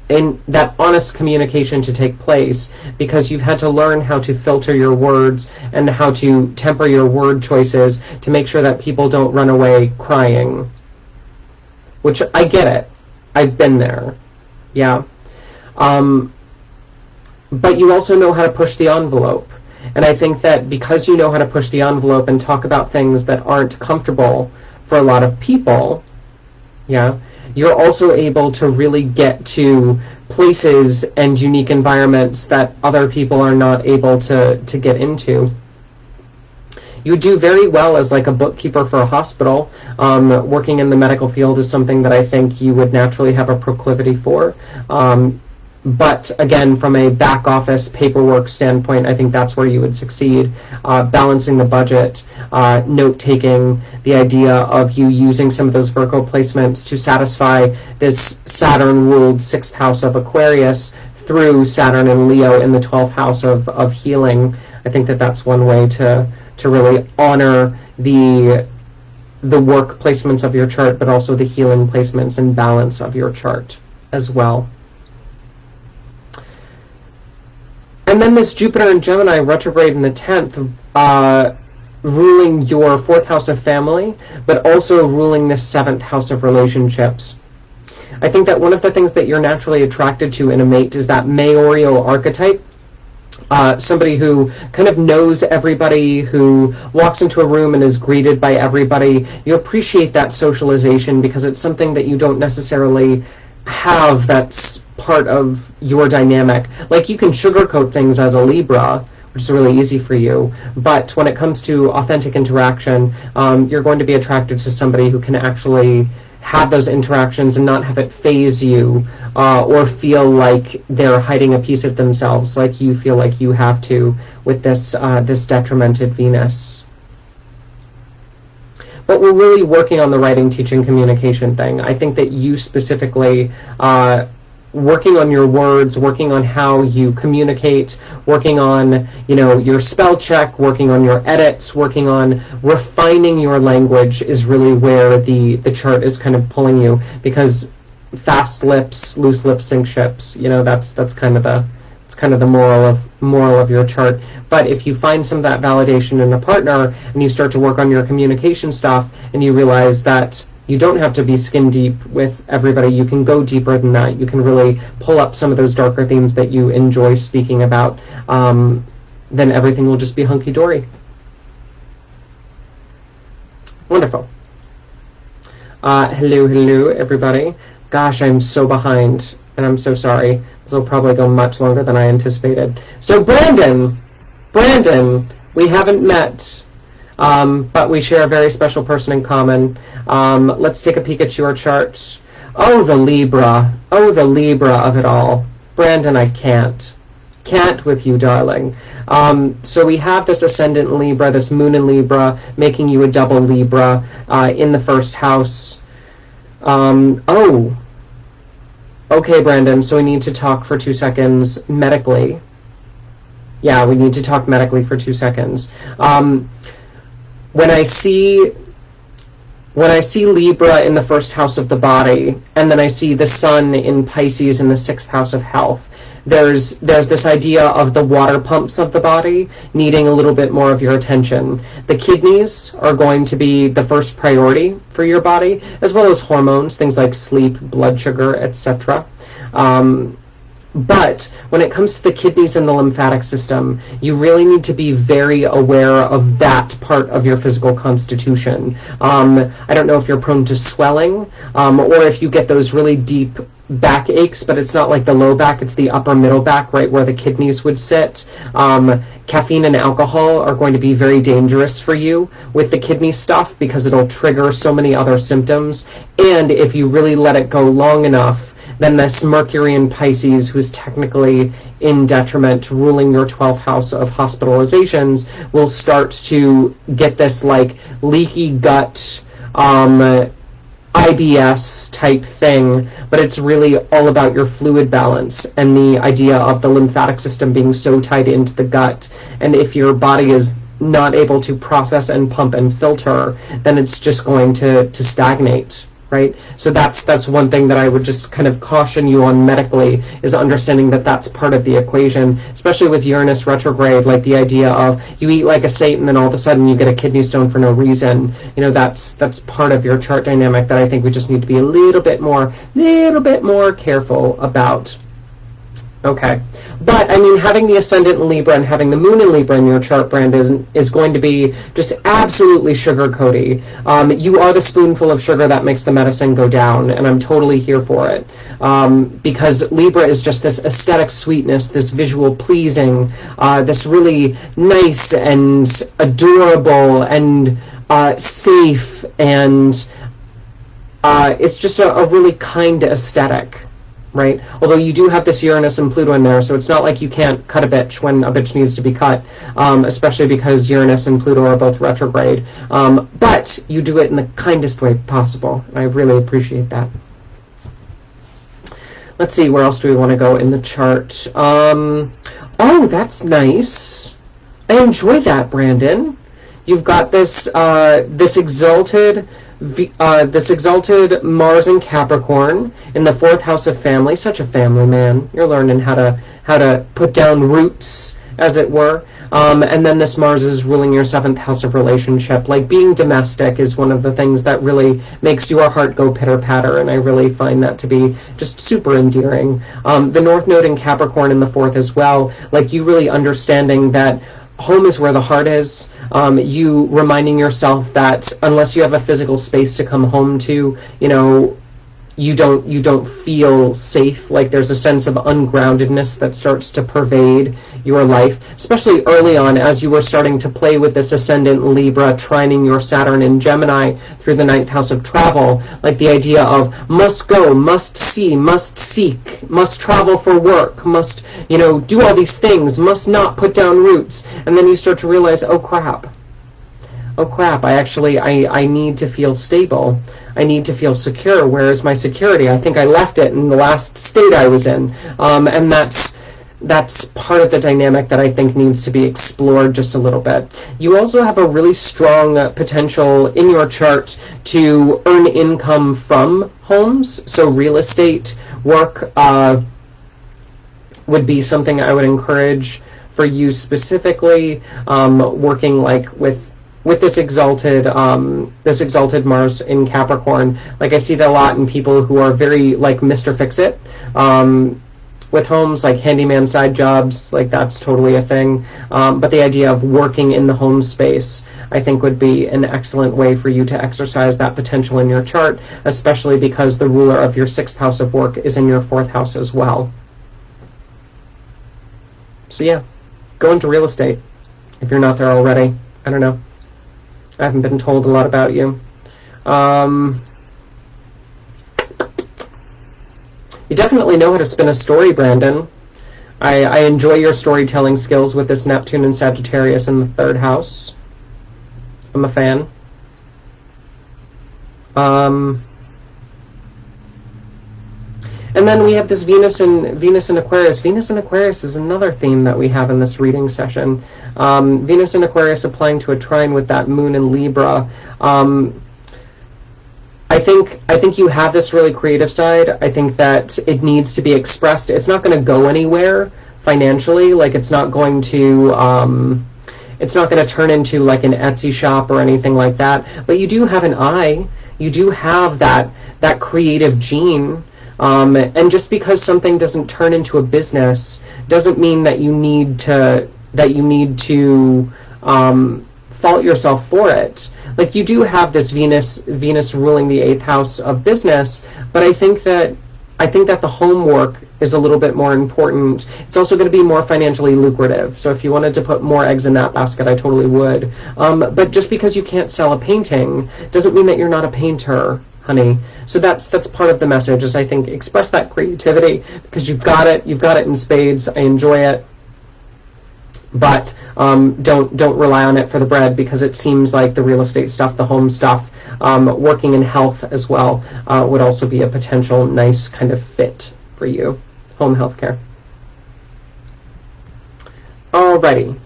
honest communication to take place because you've had to learn how to filter your words and how to temper your word choices to make sure that people don't run away crying. Which, I get it. I've been there. Yeah. But you also know how to push the envelope. And I think that because you know how to push the envelope and talk about things that aren't comfortable for a lot of people, you're also able to really get to places and unique environments that other people are not able to get into. You do very well as a bookkeeper for a hospital. Working in the medical field is something that I think you would naturally have a proclivity for. But again, from a back office paperwork standpoint, I think that's where you would succeed. Balancing the budget, note-taking, the idea of you using some of those Virgo placements to satisfy this Saturn-ruled 6th house of Aquarius through Saturn and Leo in the 12th house of healing. I think that that's one way to really honor the work placements of your chart, but also the healing placements and balance of your chart as well. And then this Jupiter in Gemini retrograde in the 10th, ruling your 4th house of family, but also ruling the 7th house of relationships. I think that one of the things that you're naturally attracted to in a mate is that mayoral archetype. Somebody who kind of knows everybody, who walks into a room and is greeted by everybody. You appreciate that socialization because it's something that you don't necessarily have that's part of your dynamic. You can sugarcoat things as a Libra, which is really easy for you. But when it comes to authentic interaction, you're going to be attracted to somebody who can actually have those interactions and not have it phase you, or feel like they're hiding a piece of themselves, like you feel like you have to with this detrimented Venus. But we're really working on the writing, teaching, communication thing. I think that you specifically, working on your words, working on how you communicate, working on, your spell check, working on your edits, working on refining your language is really where the chart is kind of pulling you, because fast lips, loose lips sink ships. That's kind of the moral of your chart. But if you find some of that validation in a partner and you start to work on your communication stuff and you realize that you don't have to be skin deep with everybody, you can go deeper than that, you can really pull up some of those darker themes that you enjoy speaking about, then everything will just be hunky-dory. Wonderful. Hello everybody. Gosh, I'm so behind and I'm so sorry. This will probably go much longer than I anticipated. So Brandon, we haven't met, but we share a very special person in common. Let's take a peek at your chart. Oh, the Libra of it all. Brandon, I can't with you, darling. So we have this ascendant in Libra, this moon in Libra, making you a double Libra in the first house. Okay, Brandon, so we need to talk for 2 seconds medically. Yeah, we need to talk medically for 2 seconds. When I see Libra in the first house of the body, and then I see the sun in Pisces in the 6th house of health, there's this idea of the water pumps of the body needing a little bit more of your attention. The kidneys are going to be the first priority for your body, as well as hormones, things like sleep, blood sugar, etc. But when it comes to the kidneys and the lymphatic system, you really need to be very aware of that part of your physical constitution. I don't know if you're prone to swelling, or if you get those really deep back aches, but it's not like the low back, it's the upper middle back, right where the kidneys would sit. Caffeine and alcohol are going to be very dangerous for you with the kidney stuff, because it'll trigger so many other symptoms. And if you really let it go long enough, then this Mercury in Pisces, who's technically in detriment, ruling your 12th house of hospitalizations, will start to get this like leaky gut, IBS type thing, but it's really all about your fluid balance and the idea of the lymphatic system being so tied into the gut. And if your body is not able to process and pump and filter, then it's just going to stagnate, right? So that's one thing that I would just kind of caution you on medically, is understanding that that's part of the equation, especially with Uranus retrograde, like the idea of you eat like a saint and then all of a sudden you get a kidney stone for no reason. That's part of your chart dynamic that I think we just need to be a little bit more careful about. Okay, but I mean, having the ascendant in Libra and having the moon in Libra in your chart, Brandon, is going to be just absolutely sugar-coaty. You are the spoonful of sugar that makes the medicine go down, and I'm totally here for it. Because Libra is just this aesthetic sweetness, this visual pleasing, this really nice and adorable and safe, and it's just a really kind aesthetic. Right? Although you do have this Uranus and Pluto in there, so it's not like you can't cut a bitch when a bitch needs to be cut, especially because Uranus and Pluto are both retrograde. But you do it in the kindest way possible, and I really appreciate that. Let's see, where else do we want to go in the chart? Oh, that's nice. I enjoy that, Brandon. You've got this exalted Mars in Capricorn in the 4th house of family. Such a family man. You're learning how to put down roots, as it were. And then this Mars is ruling your 7th house of relationship. Like, being domestic is one of the things that really makes your heart go pitter-patter, and I really find that to be just super endearing. The North Node in Capricorn in the 4th as well. Like, you really understanding that home is where the heart is. You reminding yourself that unless you have a physical space to come home to, you don't feel safe. Like there's a sense of ungroundedness that starts to pervade your life, especially early on as you were starting to play with this ascendant Libra, trining your Saturn in Gemini through the ninth house of travel. Like the idea of must go, must see, must seek, must travel for work, must, do all these things, must not put down roots. And then you start to realize, oh crap, I need to feel stable. I need to feel secure. Where is my security? I think I left it in the last state I was in. And that's part of the dynamic that I think needs to be explored just a little bit. You also have a really strong potential in your chart to earn income from homes. So real estate work would be something I would encourage for you specifically, working like with this exalted Mars in Capricorn. Like I see that a lot in people who are very like Mr. Fix-It with homes, like handyman side jobs, like that's totally a thing. But the idea of working in the home space, I think, would be an excellent way for you to exercise that potential in your chart, especially because the ruler of your sixth house of work is in your fourth house as well. So yeah, go into real estate if you're not there already. I don't know. I haven't been told a lot about you. You definitely know how to spin a story, Brandon. I enjoy your storytelling skills with this Neptune and Sagittarius in the third house. I'm a fan. And then we have this Venus and Aquarius. Venus and Aquarius is another theme that we have in this reading session. Venus and Aquarius applying to a trine with that Moon in Libra. I think you have this really creative side. I think that it needs to be expressed. It's not going to go anywhere financially. Like it's not going to turn into like an Etsy shop or anything like that. But you do have an eye. You do have that creative gene. And just because something doesn't turn into a business doesn't mean that you need to fault yourself for it. Like you do have this Venus ruling the eighth house of business, but I think that the homework is a little bit more important. It's also going to be more financially lucrative. So if you wanted to put more eggs in that basket, I totally would. But just because you can't sell a painting doesn't mean that you're not a painter, honey. So that's part of the message, is I think express that creativity because you've got it in spades. I enjoy it. But don't rely on it for the bread, because it seems like the real estate stuff, the home stuff, working in health as well would also be a potential nice kind of fit for you. Home health care. Alrighty.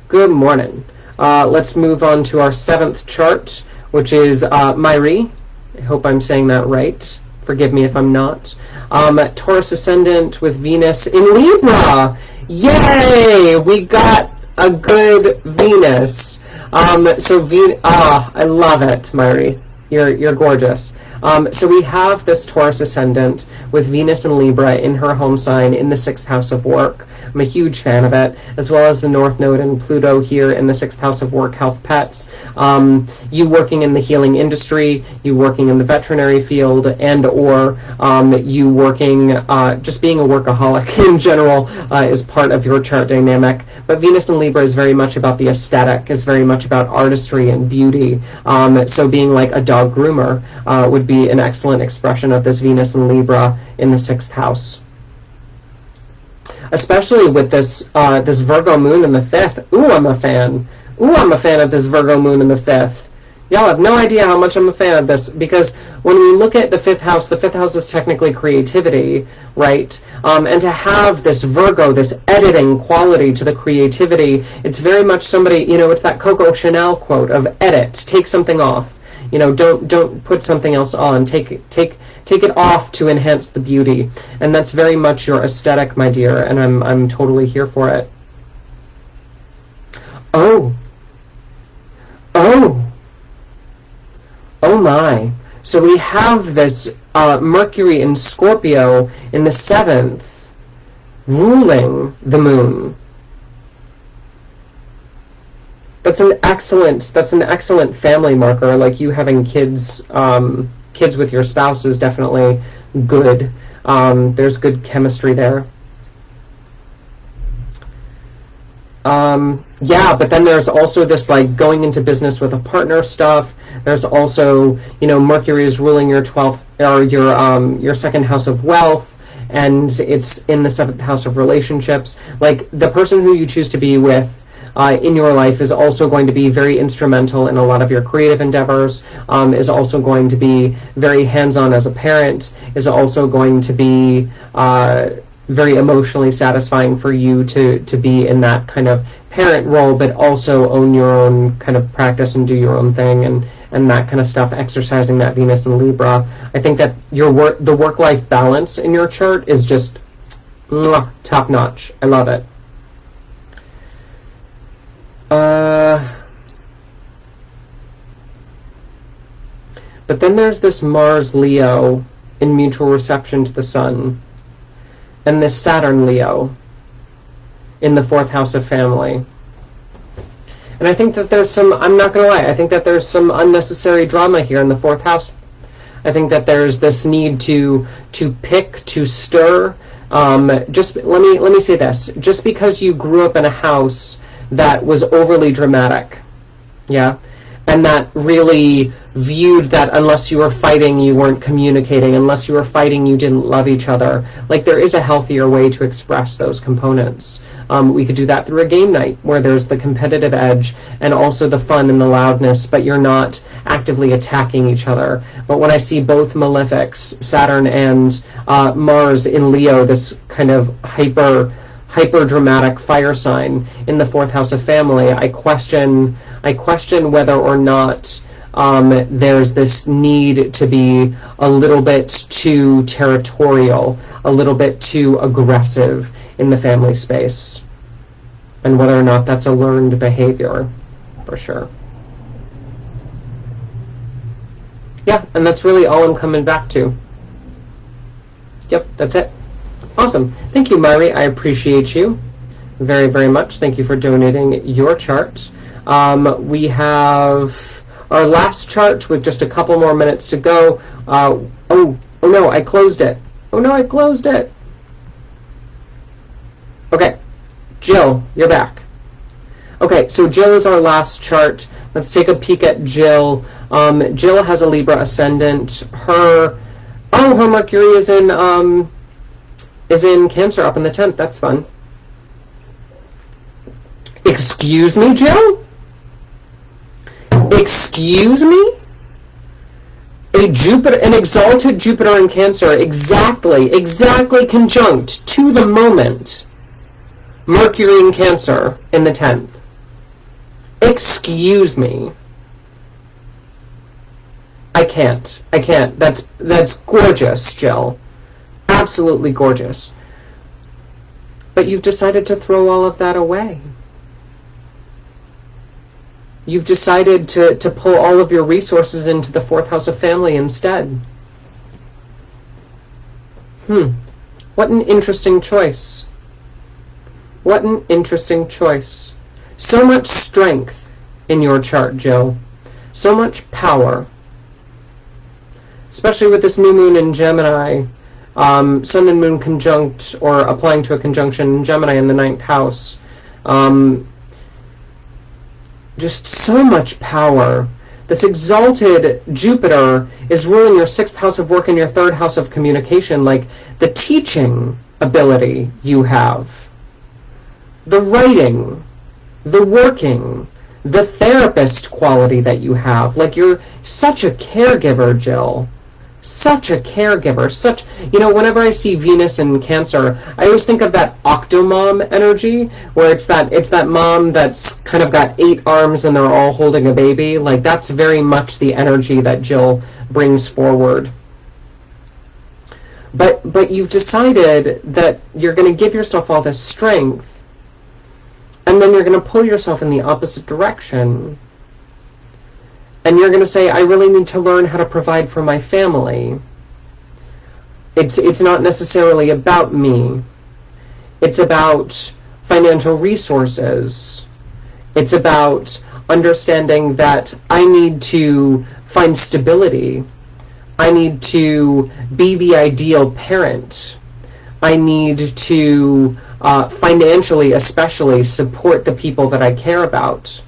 Good morning. Let's move on to our seventh chart, which is Myri. I hope I'm saying that right. Forgive me if I'm not. Taurus ascendant with Venus in Libra. Yay! We got a good Venus. I love it, Myri. You're gorgeous. So we have this Taurus ascendant with Venus and Libra in her home sign in the sixth house of work. I'm a huge fan of it, as well as the North Node and Pluto here in the sixth house of work, health, pets. You working in the healing industry, you working in the veterinary field, and or you working, just being a workaholic in general is part of your chart dynamic. But Venus and Libra is very much about the aesthetic, is very much about artistry and beauty. So being like a dog groomer would be an excellent expression of this Venus and Libra in the sixth house. Especially with this this Virgo moon in the fifth. Ooh, I'm a fan. Ooh, I'm a fan of this Virgo moon in the fifth. Y'all have no idea how much I'm a fan of this, because when we look at the fifth house is technically creativity, right? And to have this Virgo, this editing quality to the creativity, it's very much somebody, it's that Coco Chanel quote of edit, take something off. Don't put something else on. Take it off to enhance the beauty, and that's very much your aesthetic, my dear. And I'm totally here for it. Oh my! So we have this Mercury in Scorpio in the seventh, ruling the moon. That's an excellent family marker, like you having kids kids with your spouse is definitely good. There's good chemistry there. Yeah, but then there's also this like going into business with a partner stuff. There's also, Mercury is ruling your 12th or your second house of wealth, and it's in the 7th house of relationships. Like, the person who you choose to be with in your life is also going to be very instrumental in a lot of your creative endeavors, is also going to be very hands-on as a parent, is also going to be very emotionally satisfying for you to be in that kind of parent role, but also own your own kind of practice and do your own thing and that kind of stuff, exercising that Venus in Libra. I think that the work-life balance in your chart is just top-notch. I love it. But then there's this Mars Leo in mutual reception to the Sun, and this Saturn Leo in the 4th house of family. And I think that there's some, I'm not going to lie, I think that there's some unnecessary drama here in the 4th house. I think that there's this need to pick, to stir. Just let me say this. Just because you grew up in a house that was overly dramatic, yeah, and that really viewed that unless you were fighting, you weren't communicating, unless you were fighting, you didn't love each other. Like, there is a healthier way to express those components. We could do that through a game night where there's the competitive edge and also the fun and the loudness, but you're not actively attacking each other. But when I see both malefics, Saturn and Mars in Leo, this kind of hyper dramatic fire sign in the 4th house of family, I question whether or not there's this need to be a little bit too territorial, a little bit too aggressive in the family space, and whether or not that's a learned behavior, for sure. Yeah, and that's really all I'm coming back to. Yep, that's it. Awesome. Thank you, Mari. I appreciate you very, very much. Thank you for donating your chart. We have our last chart with just a couple more minutes to go. Oh no, I closed it. Oh no, I closed it. Okay, Jill, you're back. Okay, so Jill is our last chart. Let's take a peek at Jill. Jill has a Libra ascendant. Her Mercury is in Cancer up in the 10th. That's fun. Excuse me, Jill? Excuse me? An exalted Jupiter in Cancer, exactly conjunct to the moment. Mercury in Cancer in the 10th. Excuse me. I can't. That's gorgeous, Jill. Absolutely gorgeous. But you've decided to throw all of that away. You've decided to pull all of your resources into the 4th house of family instead. What an interesting choice. What an interesting choice. So much strength in your chart, Jill. So much power. Especially with this new moon in Gemini. Sun and moon conjunct, or applying to a conjunction in Gemini in the 9th house. Just so much power. This exalted Jupiter is ruling your 6th house of work and your 3rd house of communication. Like, the teaching ability you have, the writing, the working, the therapist quality that you have. Like, you're such a caregiver, Jill. Such a caregiver. Whenever I see Venus in Cancer, I always think of that Octomom energy, where it's that mom that's kind of got 8 arms and they're all holding a baby. Like, that's very much the energy that Jill brings forward. But you've decided that you're going to give yourself all this strength, and then you're going to pull yourself in the opposite direction. And you're going to say, I really need to learn how to provide for my family. It's not necessarily about me. It's about financial resources. It's about understanding that I need to find stability. I need to be the ideal parent. I need to financially especially support the people that I care about.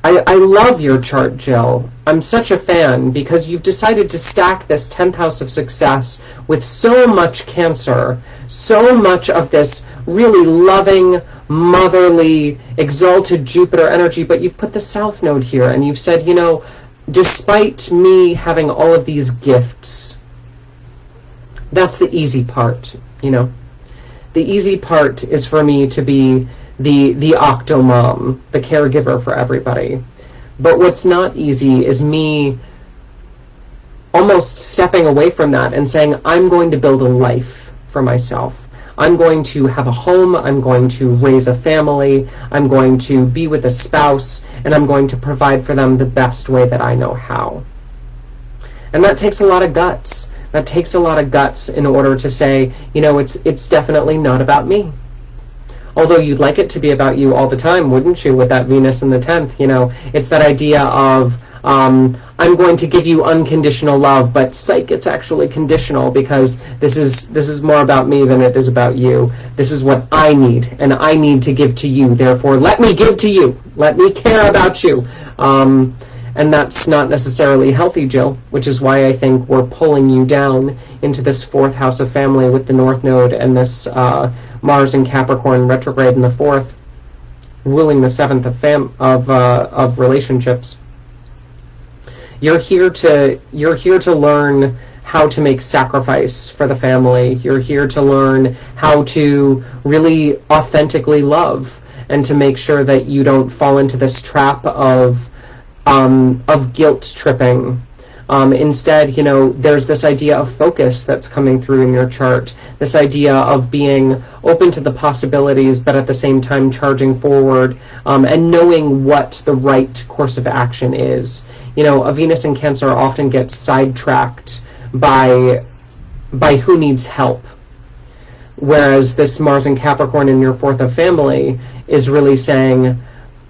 I love your chart, Jill. I'm such a fan because you've decided to stack this 10th house of success with so much Cancer, so much of this really loving, motherly, exalted Jupiter energy, but you've put the South Node here and you've said, you know, despite me having all of these gifts, that's the easy part, you know. The easy part is for me to be the octomom, the caregiver for everybody. But what's not easy is me almost stepping away from that and saying, I'm going to build a life for myself. I'm going to have a home, I'm going to raise a family, I'm going to be with a spouse, and I'm going to provide for them the best way that I know how. And that takes a lot of guts. That takes a lot of guts in order to say, you know, it's definitely not about me. Although you'd like it to be about you all the time, wouldn't you, with that Venus in the 10th? You know, it's that idea of, I'm going to give you unconditional love, but psych, it's actually conditional because this is more about me than it is about you. This is what I need, and I need to give to you. Therefore, let me give to you. Let me care about you. And that's not necessarily healthy, Jill, which is why I think we're pulling you down into this 4th house of family with the North Node and this Mars in Capricorn retrograde in the 4th, ruling the 7th of relationships. You're here to learn how to make sacrifice for the family. You're here to learn how to really authentically love and to make sure that you don't fall into this trap of guilt tripping. Instead, you know, there's this idea of focus that's coming through in your chart, this idea of being open to the possibilities, but at the same time charging forward, and knowing what the right course of action is. You know, a Venus in Cancer often gets sidetracked by who needs help, whereas this Mars in Capricorn in your 4th of family is really saying,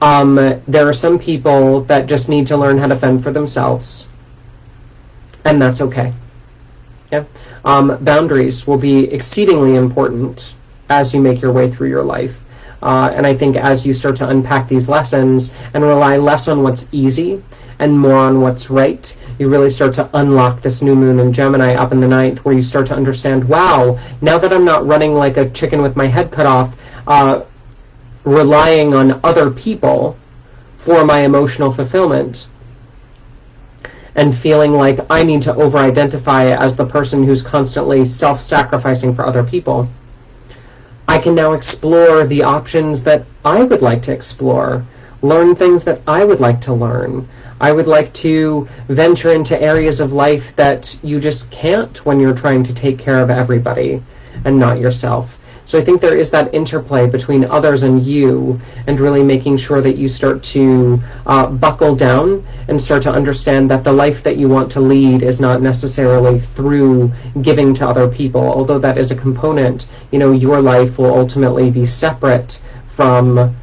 there are some people that just need to learn how to fend for themselves, and that's okay. Yeah. Boundaries will be exceedingly important as you make your way through your life. And I think as you start to unpack these lessons and rely less on what's easy and more on what's right, you really start to unlock this new moon in Gemini up in the 9th, where you start to understand, wow, now that I'm not running like a chicken with my head cut off, relying on other people for my emotional fulfillment, and feeling like I need to over-identify as the person who's constantly self-sacrificing for other people, I can now explore the options that I would like to explore, learn things that I would like to learn. I would like to venture into areas of life that you just can't when you're trying to take care of everybody and not yourself. So I think there is that interplay between others and you, and really making sure that you start to buckle down and start to understand that the life that you want to lead is not necessarily through giving to other people, although that is a component. You know, your life will ultimately be separate from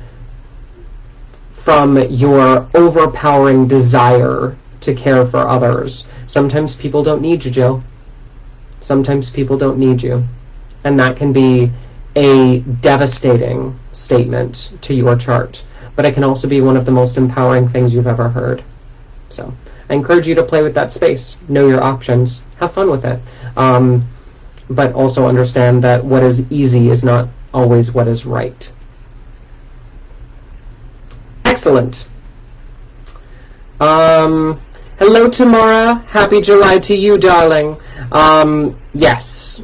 your overpowering desire to care for others. Sometimes people don't need you, Jill. Sometimes people don't need you. And that can be a devastating statement to your chart, but it can also be one of the most empowering things you've ever heard. So I encourage you to play with that space, know your options, have fun with it, but also understand that what is easy is not always what is right. Excellent. Hello, Tamara. Happy July to you, darling. Yes.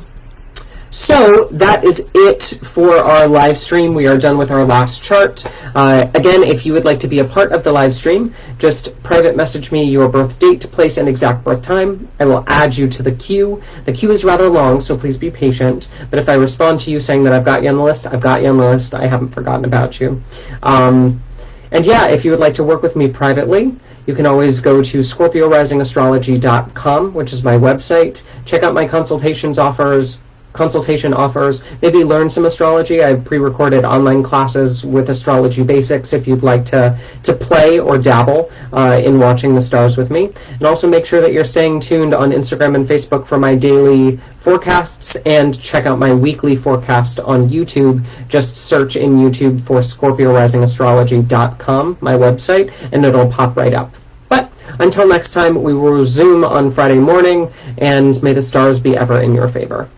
So that is it for our live stream. We are done with our last chart. Again, if you would like to be a part of the live stream, just private message me your birth date, place, and exact birth time. I will add you to the queue. The queue is rather long, so please be patient. But if I respond to you saying that I've got you on the list, I've got you on the list. I haven't forgotten about you. And yeah, if you would like to work with me privately, you can always go to ScorpioRisingAstrology.com, which is my website. Check out my consultations offers, consultation offers. Maybe learn some astrology. I've pre-recorded online classes with astrology basics if you'd like to play or dabble in watching the stars with me. And also make sure that you're staying tuned on Instagram and Facebook for my daily forecasts, and check out my weekly forecast on YouTube. Just search in YouTube for ScorpioRisingAstrology.com, my website, and it'll pop right up. But until next time, we will resume on Friday morning, and may the stars be ever in your favor.